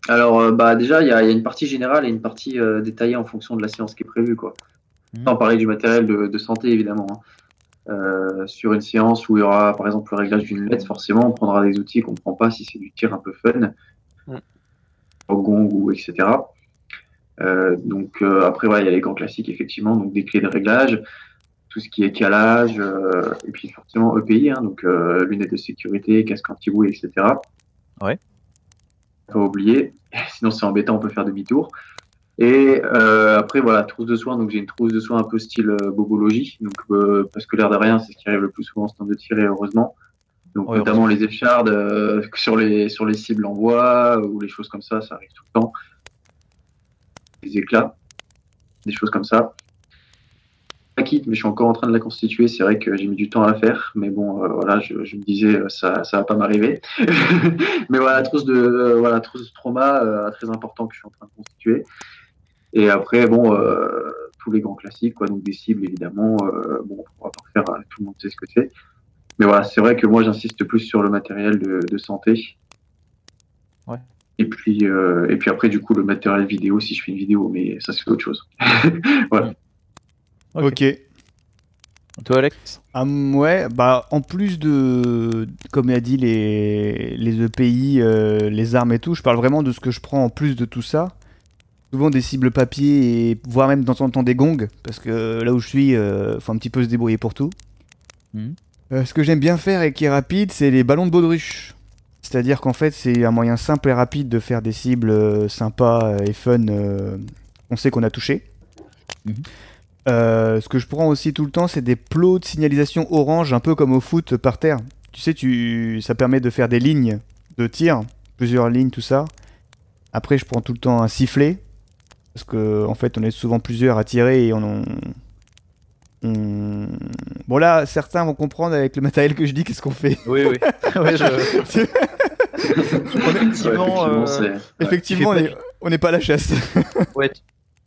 Alors, déjà, il y a une partie générale et une partie détaillée en fonction de la séance qui est prévue, quoi. Sans parler du matériel de santé, évidemment. Hein. Sur une séance où il y aura, par exemple, le réglage d'une lunette, forcément, on prendra des outils qu'on ne prend pas si c'est du tir un peu fun, au gong ou etc. Après, il y a les gants classiques, effectivement, donc des clés de réglage, tout ce qui est calage, et puis forcément EPI, hein, donc lunettes de sécurité, casque anti-bruit, etc. Ouais. Pas oublier, sinon c'est embêtant, on peut faire demi-tour. Et après, voilà, trousse de soins. Donc, j'ai une trousse de soins un peu style bobologie. Donc, parce que l'air de rien, c'est ce qui arrive le plus souvent en temps de tir, heureusement. Donc, notamment les échardes sur les cibles en bois ou les choses comme ça arrive tout le temps. Des éclats, des choses comme ça. Pas kit, mais je suis encore en train de la constituer. C'est vrai que j'ai mis du temps à la faire. Mais bon, voilà, je me disais, ça va pas m'arriver. Mais voilà, trousse de trauma, très important que je suis en train de constituer. Et après, tous les grands classiques, quoi, donc des cibles évidemment. On va pas faire, tout le monde sait ce que c'est. Mais voilà, c'est vrai que moi j'insiste plus sur le matériel de santé. Ouais. Et puis après, du coup, le matériel vidéo, si je fais une vidéo, mais ça c'est autre chose. Voilà. Ok. Toi, Alex? Ouais, en plus de, comme a dit, les EPI, les armes et tout, je parle vraiment de ce que je prends en plus de tout ça. Souvent des cibles papier et voire même de temps en temps des gongs, parce que là où je suis, faut un petit peu se débrouiller pour tout. Ce que j'aime bien faire et qui est rapide, c'est les ballons de baudruche. C'est-à-dire qu'en fait, c'est un moyen simple et rapide de faire des cibles sympas et fun. On sait qu'on a touché. Ce que je prends aussi tout le temps, c'est des plots de signalisation orange, un peu comme au foot par terre. Tu sais, ça permet de faire des lignes de tir, plusieurs lignes, tout ça. Après, je prends tout le temps un sifflet. Parce que en fait, on est souvent plusieurs à tirer et Bon là, certains vont comprendre avec le matériel que je dis qu'est-ce qu'on fait. Oui, oui. Ouais, effectivement, Effectivement, on n'est pas à la chasse. ouais,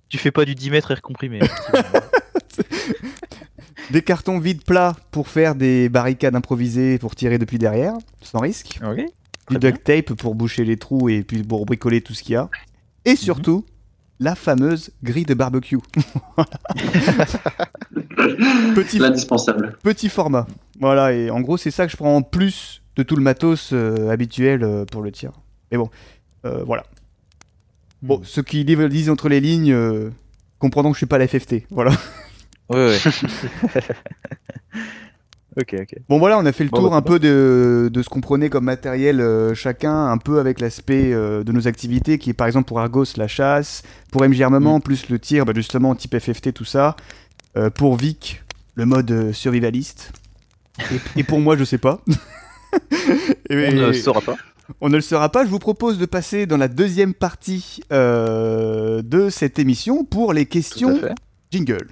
tu fais pas du 10 mètres air comprimé. Des cartons vides plats pour faire des barricades improvisées pour tirer depuis derrière, sans risque. Ok. Du duct tape pour boucher les trous et puis pour bricoler tout ce qu'il y a. Et surtout, la fameuse grille de barbecue. L'indispensable. Petit format. Voilà, et en gros, c'est ça que je prends en plus de tout le matos habituel pour le tir. Mais bon, voilà. Bon, ceux qui lisent entre les lignes comprendront que je suis pas la FFT. Voilà. Ouais. Ok. Bon voilà, on a fait le tour bah, un peu de ce qu'on prenait comme matériel chacun, un peu avec l'aspect de nos activités, qui est par exemple pour Argos la chasse, pour MJ Armement plus le tir, bah, justement type FFT tout ça, pour Vic le mode survivaliste, et pour moi je sais pas. On ne saura pas. On ne le saura pas, je vous propose de passer dans la deuxième partie de cette émission pour les questions jingle.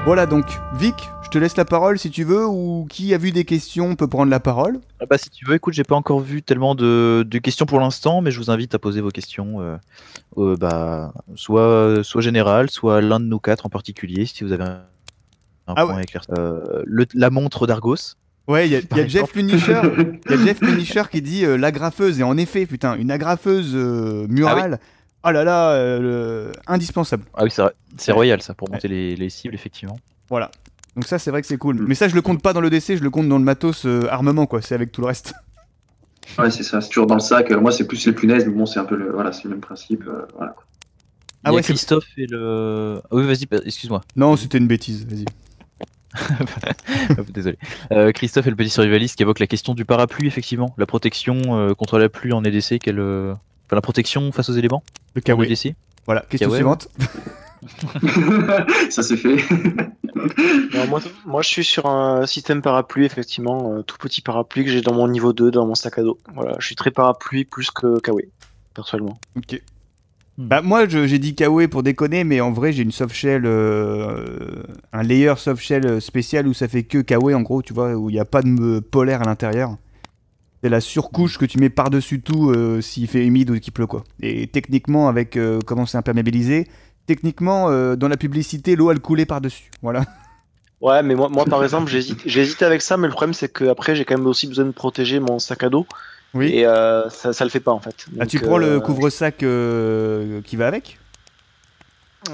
Voilà donc, Vic, je te laisse la parole si tu veux, ou qui a vu des questions peut prendre la parole. Ah bah si tu veux, écoute, j'ai pas encore vu tellement de questions pour l'instant, mais je vous invite à poser vos questions, soit générales, soit l'un de nous quatre en particulier, si vous avez un point à éclaircir. La montre d'Argos. Ouais, il y a Jeff Punisher qui dit l'agrafeuse, et en effet, putain, une agrafeuse murale. Ah là là, indispensable. Ah oui, c'est royal ça, pour monter les cibles, effectivement. Voilà. Donc ça, c'est vrai que c'est cool. Mais ça, je le compte pas dans le DC, je le compte dans le matos armement, quoi. C'est avec tout le reste. Ouais, c'est ça, c'est toujours dans le sac. Moi, c'est plus les punaises, mais bon, c'est un peu le même principe. Voilà, quoi. Ah ouais, Christophe et le... Ah oui, vas-y, excuse-moi. Non, c'était une bêtise, vas-y. Désolé. Christophe est le petit survivaliste qui évoque la question du parapluie, effectivement. La protection contre la pluie en EDC, enfin, la protection face aux éléments. Le KW. EDC. Voilà, question suivante. Ça c'est fait. Non, moi je suis sur un système parapluie, effectivement, tout petit parapluie que j'ai dans mon niveau 2, dans mon sac à dos. Voilà, je suis très parapluie plus que Kawaii, personnellement. Ok. Bah moi j'ai dit Kawaii pour déconner, mais en vrai j'ai une softshell, un layer softshell spécial où ça fait que Kawaii en gros, tu vois, où il n'y a pas de polaire à l'intérieur. C'est la surcouche que tu mets par-dessus tout s'il fait humide ou qu'il pleut, quoi. Et techniquement, avec comment c'est imperméabilisé, techniquement, dans la publicité, l'eau elle coulait par-dessus. Voilà. Ouais, mais moi par exemple, j'ai hésité avec ça, mais le problème c'est que après j'ai quand même aussi besoin de protéger mon sac à dos. Oui. Et ça le fait pas en fait. Donc, tu prends le couvre-sac qui va avec ?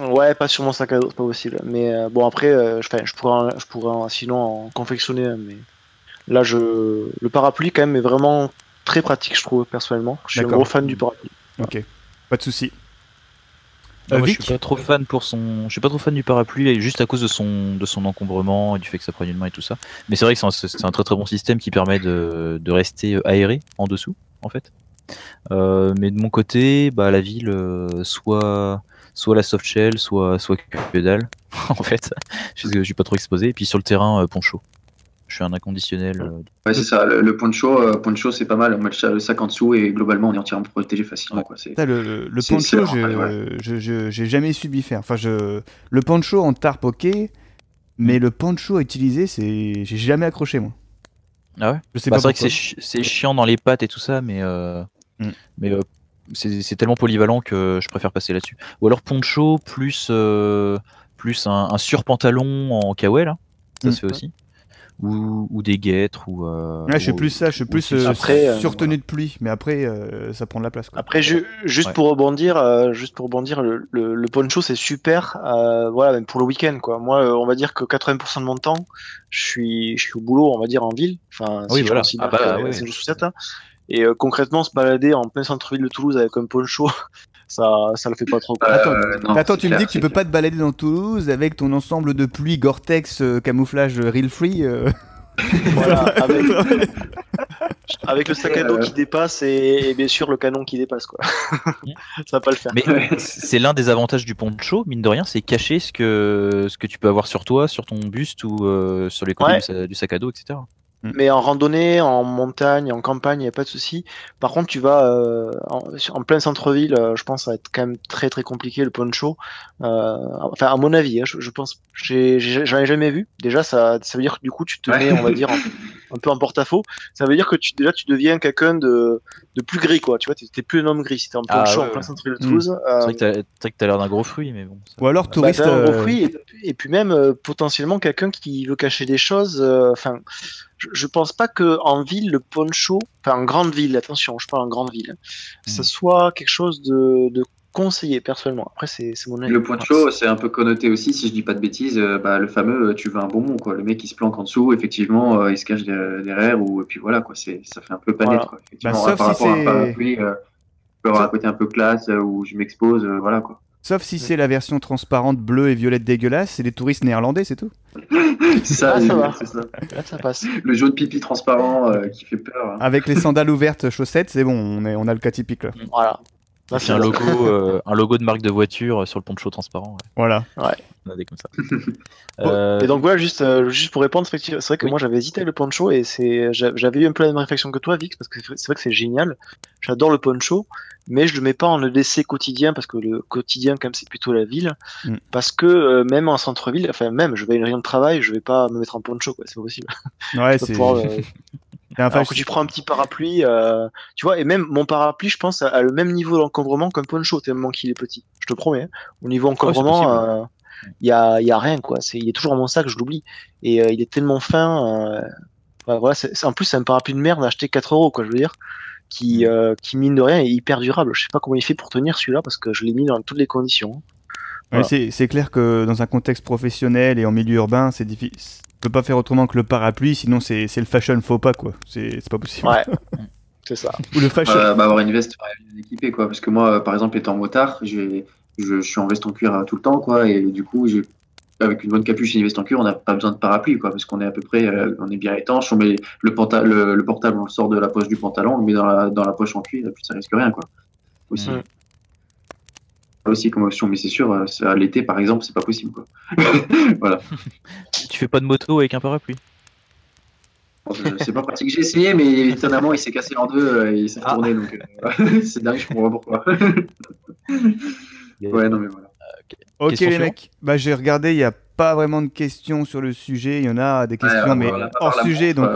Ouais, pas sur mon sac à dos, c'est pas possible. Mais bon, après, je pourrais sinon en confectionner un, mais là, le parapluie, quand même, est vraiment très pratique, je trouve, personnellement. Je suis un gros fan du parapluie. Ok, pas de soucis. Moi, je suis pas trop fan je suis pas trop fan du parapluie, juste à cause de son encombrement et du fait que ça prenne une main et tout ça. Mais c'est vrai que c'est un très très bon système qui permet de rester aéré en dessous, en fait. Mais de mon côté, bah la ville, soit la soft shell, soit que dalle, en fait. Je suis pas trop exposé. Et puis sur le terrain, poncho. Je suis un inconditionnel. Ouais, c'est ça. Le poncho, c'est pas mal. On met le sac en dessous et globalement, on est entièrement protégé facilement. Quoi. Le poncho, j'ai jamais subi faire. Enfin, le poncho en tarp, ok, mais le poncho à utiliser, j'ai jamais accroché, moi. Ah ouais. Je sais pas. C'est vrai que c'est chiant dans les pattes et tout ça, mais c'est tellement polyvalent que je préfère passer là-dessus. Ou alors poncho plus un surpantalon en kawaii, là. Ça se fait aussi. Ou des guêtres ou je suis plus ça, je suis plus sur tenue de pluie, mais après ça prend de la place, quoi. Après juste pour rebondir, le poncho c'est super, voilà, même pour le week-end, quoi. Moi on va dire que 80% de mon temps je suis au boulot, on va dire en ville, enfin oui, si voilà. je considère c'est juste ça, et concrètement se balader en plein centre-ville de Toulouse avec un poncho, ça le fait pas trop. Attends, tu me dis que tu peux pas te balader dans Toulouse avec ton ensemble de pluie Gore-Tex camouflage real free Voilà, avec le sac à dos qui dépasse et bien sûr le canon qui dépasse, quoi. Ça va pas le faire. Mais c'est l'un des avantages du poncho, mine de rien, c'est cacher ce que tu peux avoir sur toi, sur ton buste ou sur les côtés du sac à dos, etc. Mais en randonnée, en montagne, en campagne, il n'y a pas de souci. Par contre, tu vas en plein centre-ville, je pense que ça va être quand même très très compliqué le poncho. Enfin, à mon avis, hein, je pense, j'en ai jamais vu. Déjà, ça veut dire que du coup, tu te mets, on va dire, un peu en porte-à-faux. Ça veut dire que déjà, tu deviens quelqu'un de plus gris, quoi. Tu vois, t'es plus un homme gris. Si t'es en poncho en plein centre-ville de Toulouse. C'est vrai que t'as l'air d'un gros fruit, mais bon. Ou alors touriste. T'as un gros fruit, et puis même potentiellement quelqu'un qui veut cacher des choses. Enfin. Je pense pas que en ville le poncho, enfin en grande ville, attention, je parle en grande ville, ça soit quelque chose de conseillé personnellement. Après c'est mon avis. Le poncho, c'est un peu connoté aussi, si je dis pas de bêtises, le fameux tu veux un bonbon quoi. Le mec il se planque en dessous, effectivement, il se cache derrière ou et puis voilà quoi. Ça fait un peu panette quoi. Effectivement, sauf par si rapport à un c'est- parapluie, je peux avoir un côté un peu classe où je m'expose, voilà quoi. Sauf si c'est la version transparente bleue et violette dégueulasse, c'est des touristes néerlandais, c'est tout. C'est ça, ça va. c'est ça. Là ça passe. Le jaune pipi transparent qui fait peur. Hein. Avec les sandales ouvertes, chaussettes, c'est bon, on a le cas typique là. Voilà. Là, C'est un logo de marque de voiture sur le poncho transparent. Ouais. Voilà. On a des comme ça. Et donc voilà, juste pour répondre, c'est vrai que moi j'avais hésité avec le poncho et j'avais eu un peu la même réflexion que toi, Vix, parce que c'est vrai que c'est génial. J'adore le poncho, mais je le mets pas en EDC quotidien parce que le quotidien quand même c'est plutôt la ville. Parce que même en centre-ville, enfin même je vais à une réunion de travail, je vais pas me mettre en poncho quoi, c'est pas possible. Ouais, Je c'est. vais pouvoir, Enfin, alors que tu prends un petit parapluie, tu vois, et même mon parapluie, je pense, a le même niveau d'encombrement qu'un poncho, tellement qu'il est petit. Je te promets. Hein. Au niveau encombrement, il y a rien, quoi. Il est toujours dans mon sac, je l'oublie. Et il est tellement fin. Voilà, en plus, c'est un parapluie de merde acheté 4 €, quoi, je veux dire, qui mine de rien, est hyper durable. Je sais pas comment il fait pour tenir celui-là, parce que je l'ai mis dans toutes les conditions. Voilà. C'est clair que dans un contexte professionnel et en milieu urbain, c'est difficile. On peut pas faire autrement que le parapluie, sinon c'est le fashion faux pas quoi. C'est pas possible. Ouais, c'est ça. Ou le fashion. Avoir une veste bien équipée quoi, parce que moi, par exemple, étant motard, je suis en veste en cuir tout le temps quoi, et du coup, avec une bonne capuche et une veste en cuir, on n'a pas besoin de parapluie quoi, parce qu'on est à peu près, on est bien étanche. On met le portable, on le sort de la poche du pantalon, on le met dans la poche en cuir, et puis ça risque rien quoi. Aussi comme option, mais c'est sûr, à l'été par exemple, c'est pas possible quoi. Voilà. Tu fais pas de moto avec un parapluie? C'est pas pratique. J'ai essayé, mais étonnamment, il s'est cassé en deux et il s'est retourné. Donc, c'est dingue, je comprends pas pourquoi. Ouais, non, mais voilà. Ok, Question les suivante. mecs. Bah, j'ai regardé, il n'y a pas vraiment de questions sur le sujet. Il y en a des questions, mais hors sujet. Donc,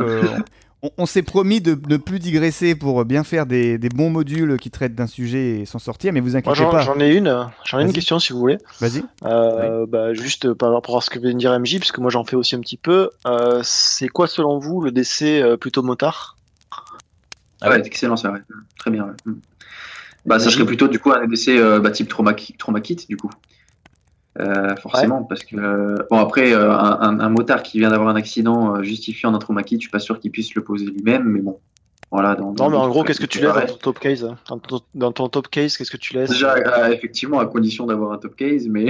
on s'est promis de ne plus digresser pour bien faire des bons modules qui traitent d'un sujet et s'en sortir. Mais vous inquiétez pas. J'en ai une question si vous voulez. Vas-y. Juste par rapport à ce que vient de dire MJ, puisque moi j'en fais aussi un petit peu. C'est quoi selon vous le DC plutôt motard? Ouais, excellent, ça, ouais. Très bien. Ouais. Ça serait plutôt du coup un EDC type trauma kit du coup. Forcément, parce que bon après un motard qui vient d'avoir un accident justifiant d'un trauma kit, je suis pas sûr qu'il puisse le poser lui-même, mais bon. Voilà, non, mais en gros, qu'est-ce que tu laisses dans ton top case? Dans ton top case, qu'est-ce que tu laisses? Déjà, effectivement, à condition d'avoir un top case, mais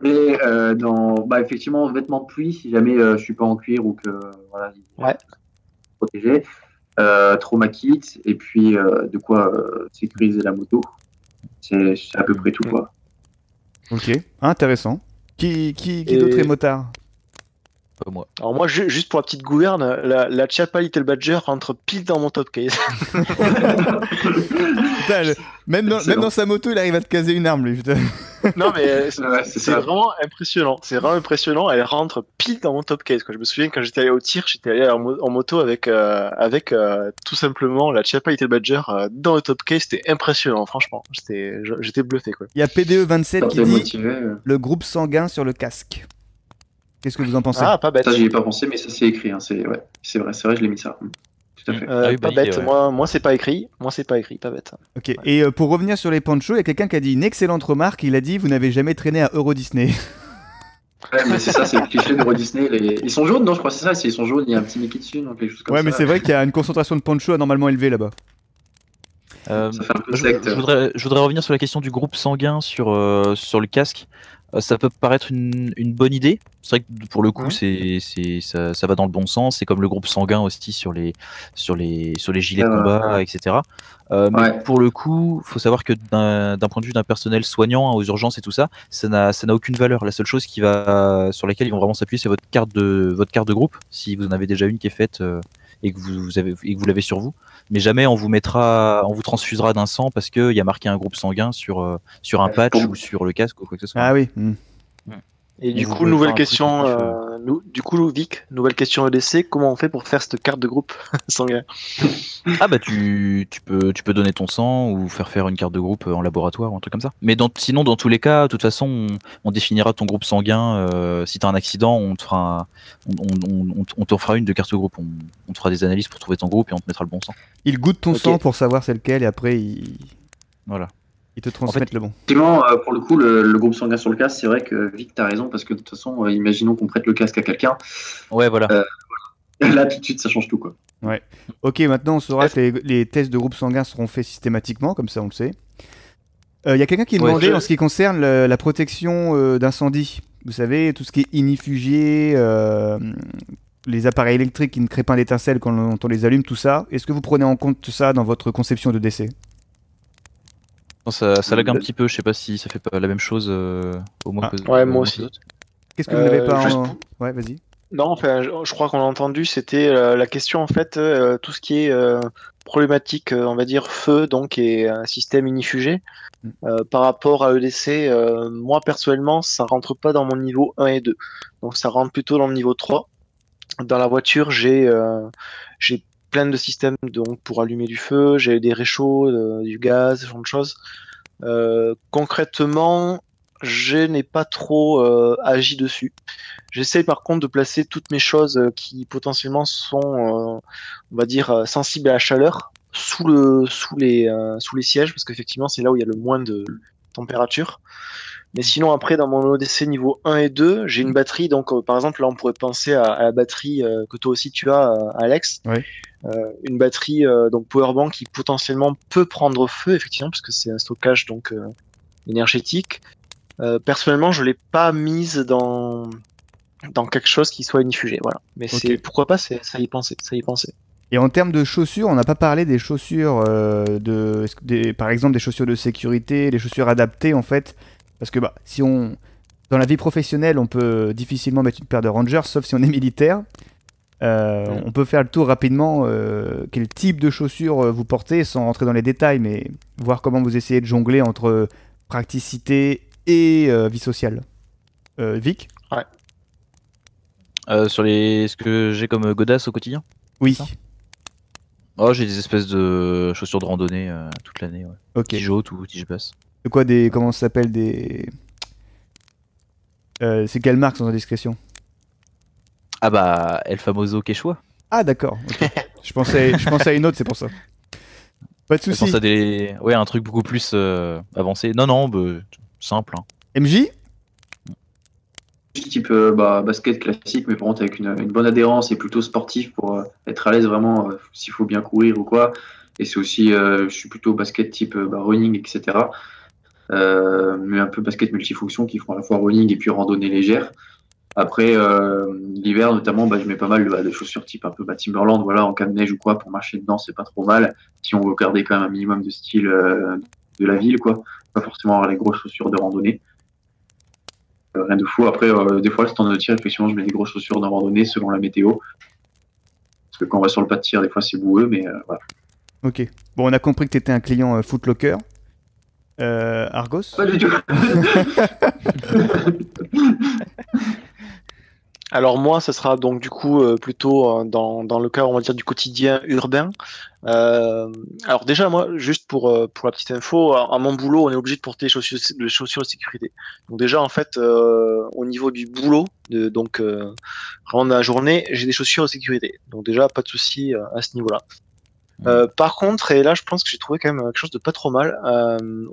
effectivement, vêtements de pluie, si jamais je suis pas en cuir ou que voilà, il est protégé, trauma kit, et puis de quoi sécuriser la moto. C'est à peu près tout quoi. Ok, intéressant. Qui d'autre est motard? Pas moi. Alors moi, juste pour la petite gouverne, la Chiappa Little Badger rentre pile dans mon top case. Putain, même dans sa moto, il arrive à te caser une arme, lui. Putain. Non, mais c'est vraiment impressionnant. C'est vraiment impressionnant. Elle rentre pile dans mon top case, quoi. Je me souviens quand j'étais allé au tir, j'étais allé en moto avec tout simplement la Chiappa Little Badger dans le top case. C'était impressionnant, franchement. J'étais bluffé, quoi. Il y a PDE27 qui dit motivé, le groupe sanguin sur le casque. Qu'est-ce que vous en pensez? Ah, pas bête. Ça, j'y ai pas pensé, mais ça c'est écrit. Hein. C'est vrai, je l'ai mis ça. Tout à fait. Pas bête. Moi, c'est pas écrit. Pas bête. Ok. Ouais. Et pour revenir sur les ponchos, il y a quelqu'un qui a dit une excellente remarque. Il a dit vous n'avez jamais traîné à Euro Disney. Ouais, mais c'est ça, c'est le cliché d'Euro Disney. Ils sont jaunes, non? Je crois que c'est ça. Ils sont jaunes, il y a un petit Mickey dessus, donc quelque chose comme ça. Ouais, mais c'est vrai qu'il y a une concentration de ponchos anormalement élevée là-bas. Ça fait un peu secte. Je voudrais revenir sur la question du groupe sanguin sur le casque. Ça peut paraître une bonne idée. C'est vrai que pour le coup, ça va dans le bon sens. C'est comme le groupe sanguin aussi sur les gilets de combat, etc. Mais pour le coup, faut savoir que d'un point de vue d'un personnel soignant aux urgences et tout ça, ça n'a aucune valeur. La seule chose sur laquelle ils vont vraiment s'appuyer, c'est votre carte de groupe, si vous en avez déjà une qui est faite et que vous l'avez sur vous. Mais jamais on vous transfusera d'un sang parce qu'il y a marqué un groupe sanguin sur un patch ou sur le casque ou quoi que ce soit. Ah oui. Et du coup, nouvelle question, Vic, nouvelle question EDC, comment on fait pour faire cette carte de groupe sanguin? Ah bah tu peux donner ton sang ou faire une carte de groupe en laboratoire ou un truc comme ça. Mais sinon, dans tous les cas, de toute façon, on définira ton groupe sanguin. Si t'as un accident, on t'offrira une de carte de groupe. On te fera des analyses pour trouver ton groupe et on te mettra le bon sang. Il goûte ton sang pour savoir c'est lequel et après Voilà. Ils te transmettent le bon. Effectivement, pour le coup, le groupe sanguin sur le casque, c'est vrai que Vic, t'as raison, parce que de toute façon, imaginons qu'on prête le casque à quelqu'un. Ouais, voilà. Là, tout de suite, ça change tout, quoi. Ouais. Ok, maintenant, on saura que les tests de groupe sanguin seront faits systématiquement, comme ça, on le sait. Il y a quelqu'un qui demandait en ce qui concerne la protection d'incendie. Vous savez, tout ce qui est ignifugié, les appareils électriques qui ne créent pas d'étincelles quand on les allume, tout ça. Est-ce que vous prenez en compte ça dans votre conception de décès? Ça lag un petit peu, je sais pas si ça fait pas la même chose au moins que ouais, moi aussi. Qu'est-ce que vous n'avez pas Ouais, vas-y. Non, enfin, je crois qu'on l'a entendu, c'était la question en fait, tout ce qui est problématique, on va dire feu, donc et un système inifugé. Par rapport à EDC, moi personnellement, ça rentre pas dans mon niveau 1 et 2. Donc ça rentre plutôt dans le niveau 3. Dans la voiture, j'ai plein de systèmes donc pour allumer du feu, j'ai des réchauds, du gaz, ce genre de choses. Concrètement, je n'ai pas trop agi dessus. J'essaie par contre de placer toutes mes choses qui potentiellement sont, on va dire, sensibles à la chaleur sous les sièges, parce qu'effectivement c'est là où il y a le moins de température. Mais sinon, après, dans mon ODC niveau 1 et 2, j'ai une batterie. Donc, par exemple, là, on pourrait penser à la batterie que toi aussi tu as, Alex. Oui. Une batterie donc powerbank qui potentiellement peut prendre feu, effectivement, parce que c'est un stockage donc énergétique. Personnellement, je l'ai pas mise dans quelque chose qui soit inifugé. Voilà. Mais c'est pourquoi pas, ça y penser. Et en termes de chaussures, on n'a pas parlé des chaussures, par exemple des chaussures de sécurité, des chaussures adaptées en fait. Parce que dans la vie professionnelle, on peut difficilement mettre une paire de Rangers, sauf si on est militaire. On peut faire le tour rapidement, quel type de chaussures vous portez, sans rentrer dans les détails, mais voir comment vous essayez de jongler entre praticité et vie sociale. Vic ? Ouais. Sur ce que j'ai comme godasses au quotidien ? Oui. Oh, j'ai des espèces de chaussures de randonnée toute l'année. Ouais. Ok. Tigeot ou Tigepass. C'est quoi comment ça s'appelle c'est quelle marque sans indiscrétion? Ah bah, El Famoso Quechua. Ah d'accord, okay. je pensais à une autre, c'est pour ça. Pas de soucis. Je pense à un truc beaucoup plus avancé. Non, simple. Hein. MJ? Type basket classique, mais par contre avec une bonne adhérence et plutôt sportif pour être à l'aise vraiment s'il faut bien courir ou quoi. Et c'est aussi, je suis plutôt basket type running, etc. Mais un peu basket multifonction qui font à la fois running et puis randonnée légère. Après, l'hiver notamment, je mets pas mal de chaussures type un peu Timberland, voilà, en cas de neige ou quoi, pour marcher dedans, c'est pas trop mal. Si on veut garder quand même un minimum de style de la ville, quoi. Pas forcément avoir les grosses chaussures de randonnée. Rien de fou. Après, des fois, le temps de tir, effectivement, je mets des grosses chaussures de randonnée selon la météo. Parce que quand on va sur le pas de tir, des fois, c'est boueux, mais voilà. Ok. Bon, on a compris que tu étais un client Footlocker. Argos? Pas du tout. Alors moi, ça sera donc du coup plutôt dans le cas, on va dire, du quotidien urbain. Alors déjà, moi, juste pour la petite info, à mon boulot, on est obligé de porter des chaussures de sécurité. Donc déjà, en fait, au niveau du boulot, donc vraiment de la journée, j'ai des chaussures de sécurité. Donc déjà, pas de souci à ce niveau-là. Par contre, et là je pense que j'ai trouvé quand même quelque chose de pas trop mal,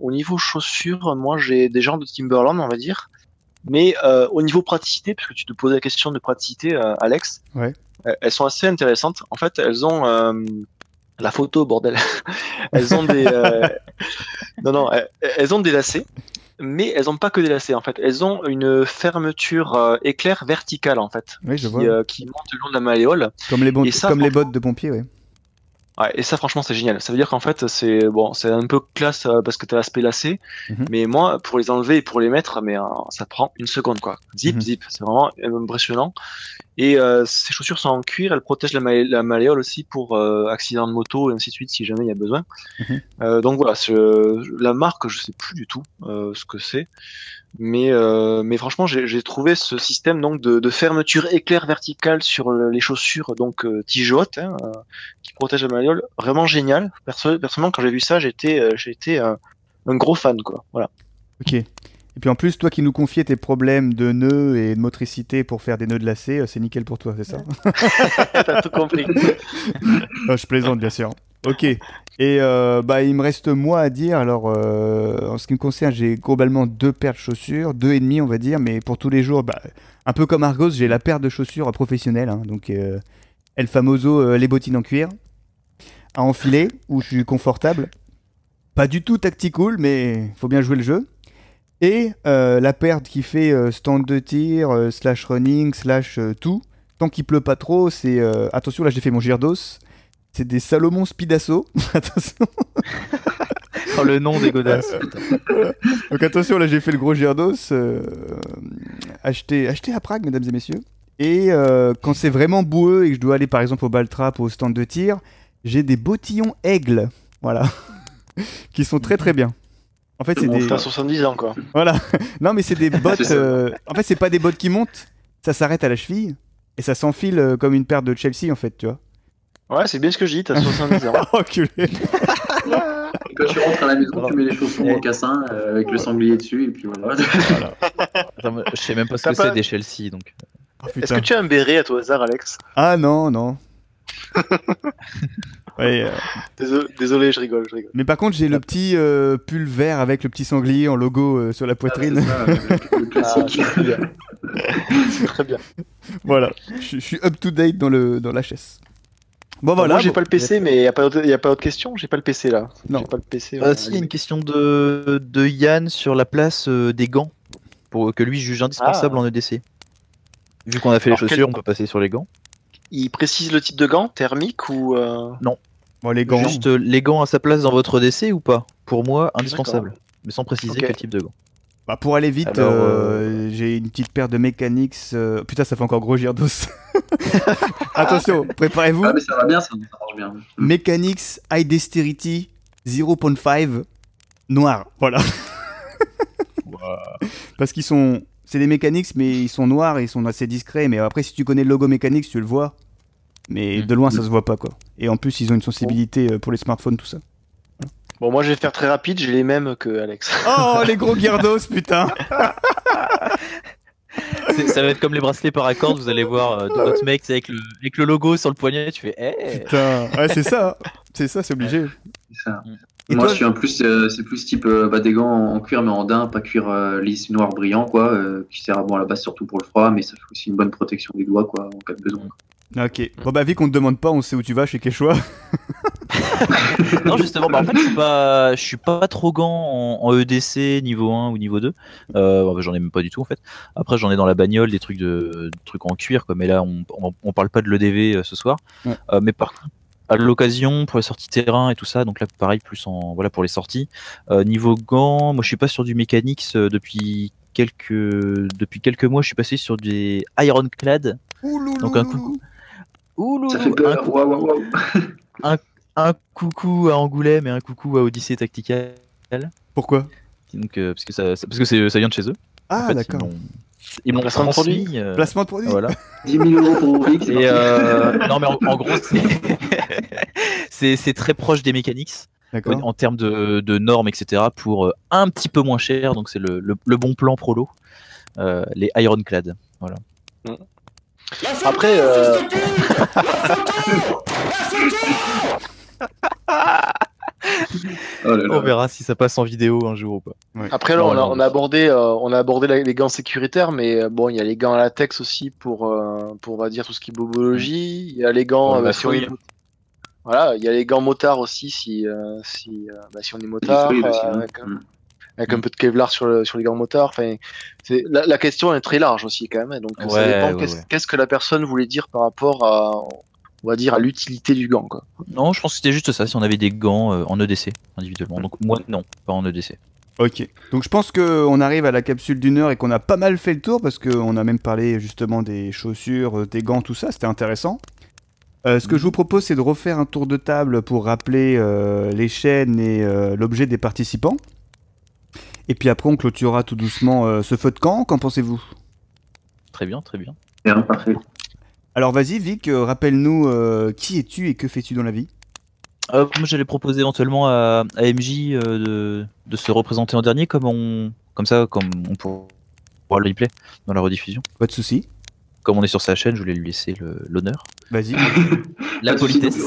au niveau chaussures, moi j'ai des genres de Timberland, on va dire, mais au niveau praticité, parce que tu te posais la question de praticité, Alex, ouais. Elles sont assez intéressantes. En fait, elles ont la photo, bordel. Elles ont des elles ont des lacets mais elles ont pas que des lacets en fait. Elles ont une fermeture éclair verticale en fait, Oui, je vois. qui monte le long de la malléole. Comme les, Et ça, comme les bottes de pompier, ouais. Ouais, et ça franchement c'est génial. Ça veut dire qu'en fait c'est bon, c'est un peu classe parce que t'as l'aspect lacé, Mhm. mais moi pour les enlever et pour les mettre, mais ça prend une seconde quoi. Zip Mhm. zip, c'est vraiment impressionnant. Et ces chaussures sont en cuir, elles protègent la malléole aussi pour accident de moto et ainsi de suite si jamais il y a besoin. Mhm. Donc voilà, la marque je sais plus du tout ce que c'est. Mais franchement, j'ai trouvé ce système donc de fermeture éclair verticale sur les chaussures donc tigeotes qui protègent la malléole vraiment génial. Personnellement, quand j'ai vu ça, j'étais un gros fan quoi. Voilà. Ok. Et puis en plus, toi qui nous confiais tes problèmes de nœuds et de motricité pour faire des nœuds de lacets, c'est nickel pour toi, c'est ça? T'as tout compris. Non, je plaisante, bien sûr. Ok. Et bah, il me reste moi à dire. Alors, en ce qui me concerne, j'ai globalement 2 paires de chaussures, 2,5 on va dire, mais pour tous les jours, bah, un peu comme Argos, j'ai la paire de chaussures professionnelles, hein, donc El Famoso, les bottines en cuir, à enfiler, où je suis confortable. Pas du tout tactical, mais faut bien jouer le jeu. Et la paire qui fait stand de tir, slash running, slash tout. Tant qu'il pleut pas trop, c'est... attention, là j'ai fait mon Gyrdos. C'est des Salomon Speedasso. Attention. Oh, le nom des godasses. putain. Donc attention, là j'ai fait le gros Gyrdos. Acheté à Prague, mesdames et messieurs. Et quand c'est vraiment boueux et que je dois aller par exemple au Baltrap, au stand de tir, j'ai des bottillons aigles. Voilà. Qui sont très très bien. En fait, c'est des... T'as 70 ans quoi. Voilà. Non, mais c'est des bottes. C'est ça. En fait, c'est pas des bottes qui montent. Ça s'arrête à la cheville et ça s'enfile comme une paire de Chelsea, en fait, tu vois. Ouais, c'est bien ce que je dis. T'as 70 ans. Enculé. Et quand tu rentres à la maison, tu mets les chaussons Eh. mocassin avec le sanglier dessus, et puis voilà. Attends, moi, je sais même pas ce T'as que pas- c'est des Chelsea, donc. Oh, Est-ce putain. que tu as un béret à tout hasard, Alex? Ah non, non. Ouais, Désolé, je rigole. mais par contre, j'ai le petit pull vert avec le petit sanglier en logo sur la poitrine. Ah, c'est ça, le classique. très bien. Très bien. Voilà. Je suis up to date dans la chaise. Bon, voilà. Moi, j'ai bon. pas le PC, mais y a pas d'autres questions. J'ai pas le PC là. Non. J'ai pas le PC. Si, il y a une question de Yann sur la place des gants, pour que lui juge indispensable en EDC. Vu qu'on a fait les Alors, chaussures, on peut passer sur les gants. Il précise le type de gants, thermique ou. Bon, les gants. Juste les gants à sa place dans votre EDC ou pas? Pour moi, indispensable. Mais sans préciser Ok. quel type de gants. Bah, pour aller vite, Alors, j'ai une petite paire de Mechanix. Putain, ça fait encore gros Gyrdos. Attention, préparez-vous. Ah, mais ça va bien, ça marche bien. Mechanix High Dexterity 0.5 noir. Voilà. Parce qu'ils sont. C'est des Mechanix, mais ils sont noirs et ils sont assez discrets. Mais après, si tu connais le logo Mechanix, tu le vois. Mais de loin, ça se voit pas, quoi. Et en plus, ils ont une sensibilité pour les smartphones, tout ça. Bon, moi, je vais faire très rapide. J'ai les mêmes que Alex. Oh, les gros Gyrdos, putain. Ça va être comme les bracelets paracord, vous allez voir d'autres mecs avec le logo sur le poignet, tu fais Putain. Ouais, c'est ça. C'est ça, c'est obligé. C'est ça. Et Moi, toi, je suis en plus, c'est plus type des gants en cuir, mais en daim, pas cuir lisse, noir, brillant, quoi, qui sert à la base surtout pour le froid, mais ça fait aussi une bonne protection des doigts, quoi, en cas de besoin. Ok. Bon, bah, vu qu'on te demande pas, on sait où tu vas chez Quechua. Non, justement, en fait, je suis pas trop gant en EDC niveau 1 ou niveau 2. J'en ai même pas du tout en fait. Après, j'en ai dans la bagnole des trucs en cuir, quoi. Mais là, on parle pas de l'EDV ce soir. Ouais. Mais par contre, à l'occasion, pour les sorties terrain et tout ça, donc là, pareil, plus pour les sorties. Niveau gants, moi, je suis pas sur du Mechanix depuis quelques mois. Je suis passé sur des Ironclad. Donc un coucou. Ouloulou, Ça fait peur, waouh. un coucou à Angoulême et un coucou à Odyssée Tactical. Pourquoi? Donc, parce que ça vient de chez eux. Ah, En fait, d'accord. ils m'ont Placement de transmis. Placement de produit. Voilà. 10 000 € pour Vic, c'est Et parti. non, mais en gros, c'est très proche des Mechanix D'accord. en termes de normes, etc. Pour un petit peu moins cher. Donc, c'est le bon plan prolo. Les Ironclad. Voilà. Après, Oh là là. On verra si ça passe en vidéo un jour ou pas. Après là, on a abordé les gants sécuritaires, mais bon, il y a les gants à latex aussi pour on va dire tout ce qui est bobologie. Il y a les gants, Pour la si on est fouille. voilà, il y a les gants motards aussi si on est motard. Fluide aussi, hein. avec un peu de Kevlar sur les gants motards. Enfin, la question est très large aussi quand même. Donc ça dépend qu'est-ce que la personne voulait dire par rapport à, on va dire, à l'utilité du gant, quoi. Non, je pense que c'était juste ça, si on avait des gants en EDC individuellement. Donc moi non, pas en EDC. Ok, donc je pense qu'on arrive à la capsule d'une heure et qu'on a pas mal fait le tour parce qu'on a même parlé justement des chaussures, des gants, tout ça, c'était intéressant. Ce que je vous propose, c'est de refaire un tour de table pour rappeler les chaînes et l'objet des participants. Et puis après, on clôturera tout doucement ce feu de camp. Qu'en pensez-vous? Très bien, très bien. Bien, parfait. Alors vas-y, Vic, rappelle-nous qui es-tu et que fais-tu dans la vie? Moi, j'allais proposer éventuellement à MJ de se représenter en dernier, comme on pourra le replay dans la rediffusion. Pas de souci. Comme on est sur sa chaîne, je voulais lui laisser l'honneur. Vas-y. La politesse.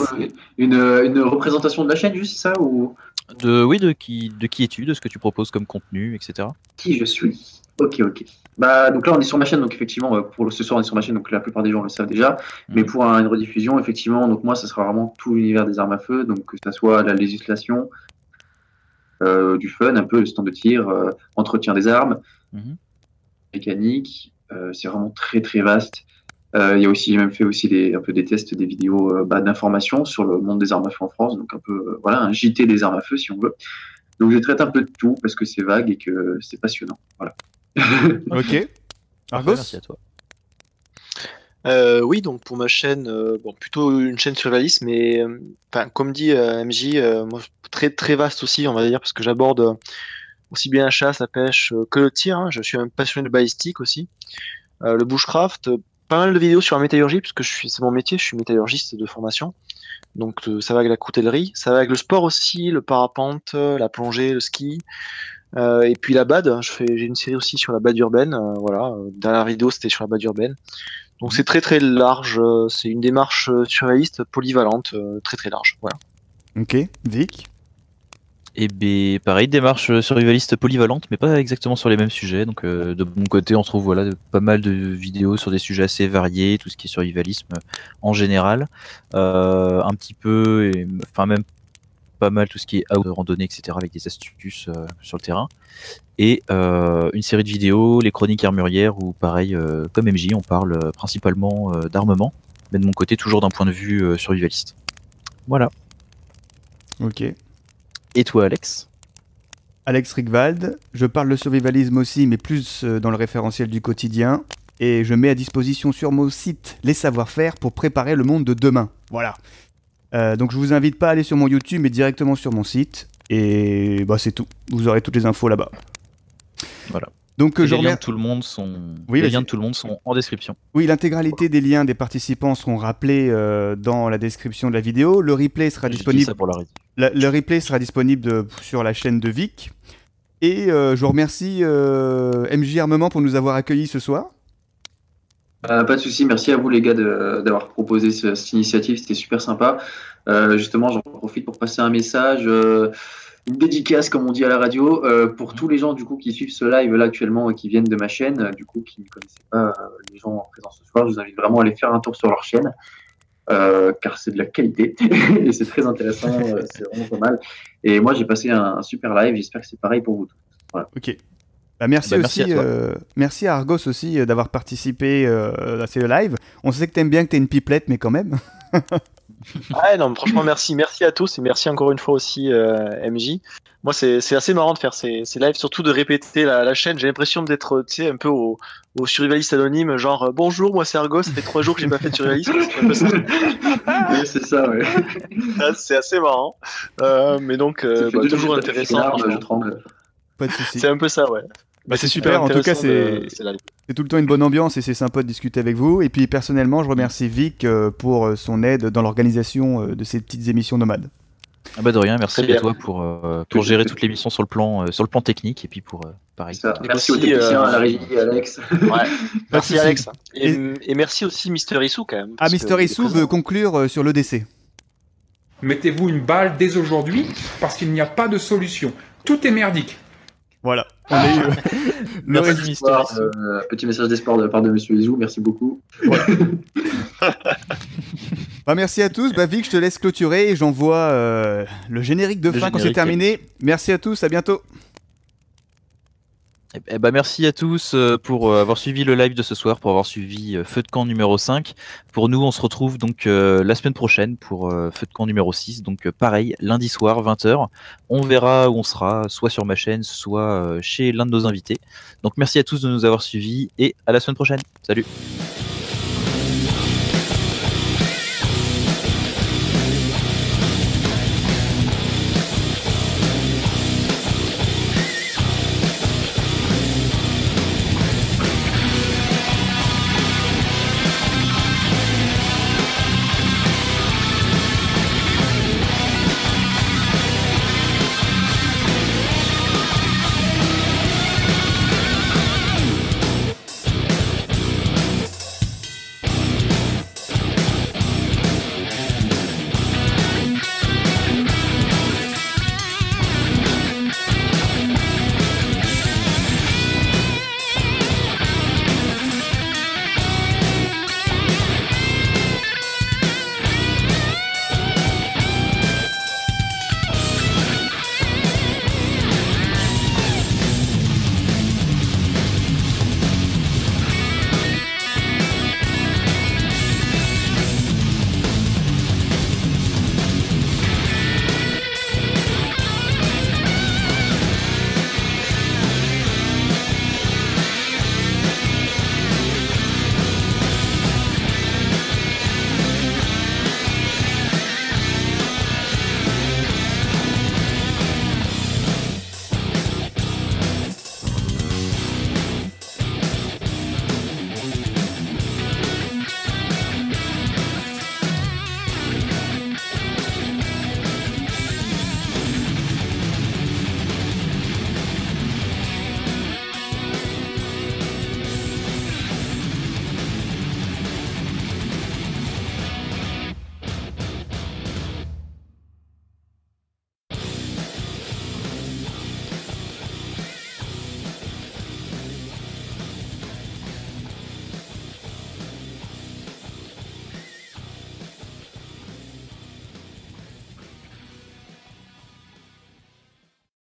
Une représentation de la chaîne, juste ça ou... De qui es-tu, de ce que tu proposes comme contenu, etc. Qui je suis. Ok. Bah, donc là, on est sur ma chaîne, donc effectivement, pour ce soir, on est sur ma chaîne, donc la plupart des gens le savent déjà. Mais pour une rediffusion, effectivement, donc moi, ça sera vraiment tout l'univers des armes à feu, donc que ça soit la législation, du fun, un peu le stand de tir, entretien des armes, mécanique, c'est vraiment très très vaste. Il y a aussi, j'ai même fait aussi un peu des tests, des vidéos d'information sur le monde des armes à feu en France, donc un peu, voilà, un JT des armes à feu si on veut. Donc je traite un peu de tout parce que c'est vague et que c'est passionnant. Voilà. Ok. Argos? Merci à toi. Oui, donc pour ma chaîne, plutôt une chaîne survivaliste, mais comme dit MJ, moi, très très vaste aussi, on va dire, parce que j'aborde aussi bien la chasse, la pêche que le tir. Hein. Je suis un passionné de balistique aussi. Le bushcraft, pas mal de vidéos sur la métallurgie, parce que c'est mon métier, je suis métallurgiste de formation. Donc ça va avec la coutellerie, ça va avec le sport aussi, le parapente, la plongée, le ski. Et puis la BAD, j'ai une série aussi sur la BAD urbaine, voilà. Dernière vidéo c'était sur la BAD urbaine. Donc c'est très très large, c'est une démarche surréaliste, polyvalente, très très large, voilà. Ok, Vic? Et bien pareil, démarche survivaliste polyvalente, mais pas exactement sur les mêmes sujets. Donc de mon côté, on trouve pas mal de vidéos sur des sujets assez variés, tout ce qui est survivalisme en général, un petit peu, enfin même pas mal tout ce qui est randonnée, etc. avec des astuces sur le terrain. Et une série de vidéos, les chroniques armurières, où pareil, comme MJ, on parle principalement d'armement, mais de mon côté, toujours d'un point de vue survivaliste. Voilà. Ok. Et toi, Alex? Alex Rigwald, je parle de survivalisme aussi, mais plus dans le référentiel du quotidien. Et je mets à disposition sur mon site les savoir-faire pour préparer le monde de demain. Voilà. Donc je vous invite pas à aller sur mon YouTube, mais directement sur mon site. Et bah c'est tout. Vous aurez toutes les infos là-bas. Voilà. Donc les liens de tout le monde sont. Oui, les liens de tout le monde sont en description. Oui, l'intégralité des liens des participants seront rappelés dans la description de la vidéo. Le replay sera disponible. Ça pour la le replay sera disponible sur la chaîne de Vic. Et je vous remercie MJ Armement pour nous avoir accueillis ce soir. Pas de souci, merci à vous les gars d'avoir proposé cette initiative, c'était super sympa. Justement, j'en profite pour passer un message, une dédicace comme on dit à la radio, pour tous les gens du coup qui suivent ce live là actuellement et qui viennent de ma chaîne, du coup qui ne connaissaient pas les gens en présence ce soir. Je vous invite vraiment à aller faire un tour sur leur chaîne, car c'est de la qualité et c'est très intéressant, c'est vraiment pas mal. Et moi j'ai passé un super live, j'espère que c'est pareil pour vous tous. Voilà. Ok. Bah merci aussi, merci à Argos aussi d'avoir participé à ces lives. On sait que t'aimes bien que t'es une pipelette, mais quand même. Ouais, non, franchement, merci à tous et merci encore une fois aussi MJ. Moi, c'est assez marrant de faire ces lives, surtout de répéter la chaîne. J'ai l'impression d'être, tu sais, un peu au survivaliste anonyme, genre bonjour, moi c'est Argos, ça fait 3 jours que j'ai pas fait de survivaliste. C'est un peu ça. Oui, c'est ça, ouais. C'est assez marrant, mais donc toujours intéressant. Je tremble. Pas de soucis. C'est un peu ça, ouais. Bah, c'est super, en tout cas c'est tout le temps une bonne ambiance et c'est sympa de discuter avec vous. Et puis personnellement je remercie Vic pour son aide dans l'organisation de ces petites émissions nomades. Ah bah de rien, merci à toi pour gérer toute l'émission sur le plan technique et puis pour pareil. Merci aux techniciens, à la régie, Alex. Ouais. Merci Alex. Et merci aussi Mister Issou quand même. Ah, Mister Issou veut conclure sur l'EDC. Mettez-vous une balle dès aujourd'hui parce qu'il n'y a pas de solution. Tout est merdique. Voilà, on a eu le petit message d'espoir de la part de Monsieur Issou, merci beaucoup. Voilà. Bah, merci à tous, bah, Vic, je te laisse clôturer et j'envoie le générique de fin quand c'est terminé. Merci à tous, à bientôt. Eh ben, merci à tous pour avoir suivi le live de ce soir, pour avoir suivi Feu de camp numéro 5. Pour nous, on se retrouve donc la semaine prochaine pour Feu de camp numéro 6. Donc pareil, lundi soir, 20h. On verra où on sera, soit sur ma chaîne, soit chez l'un de nos invités. Donc merci à tous de nous avoir suivis et à la semaine prochaine. Salut!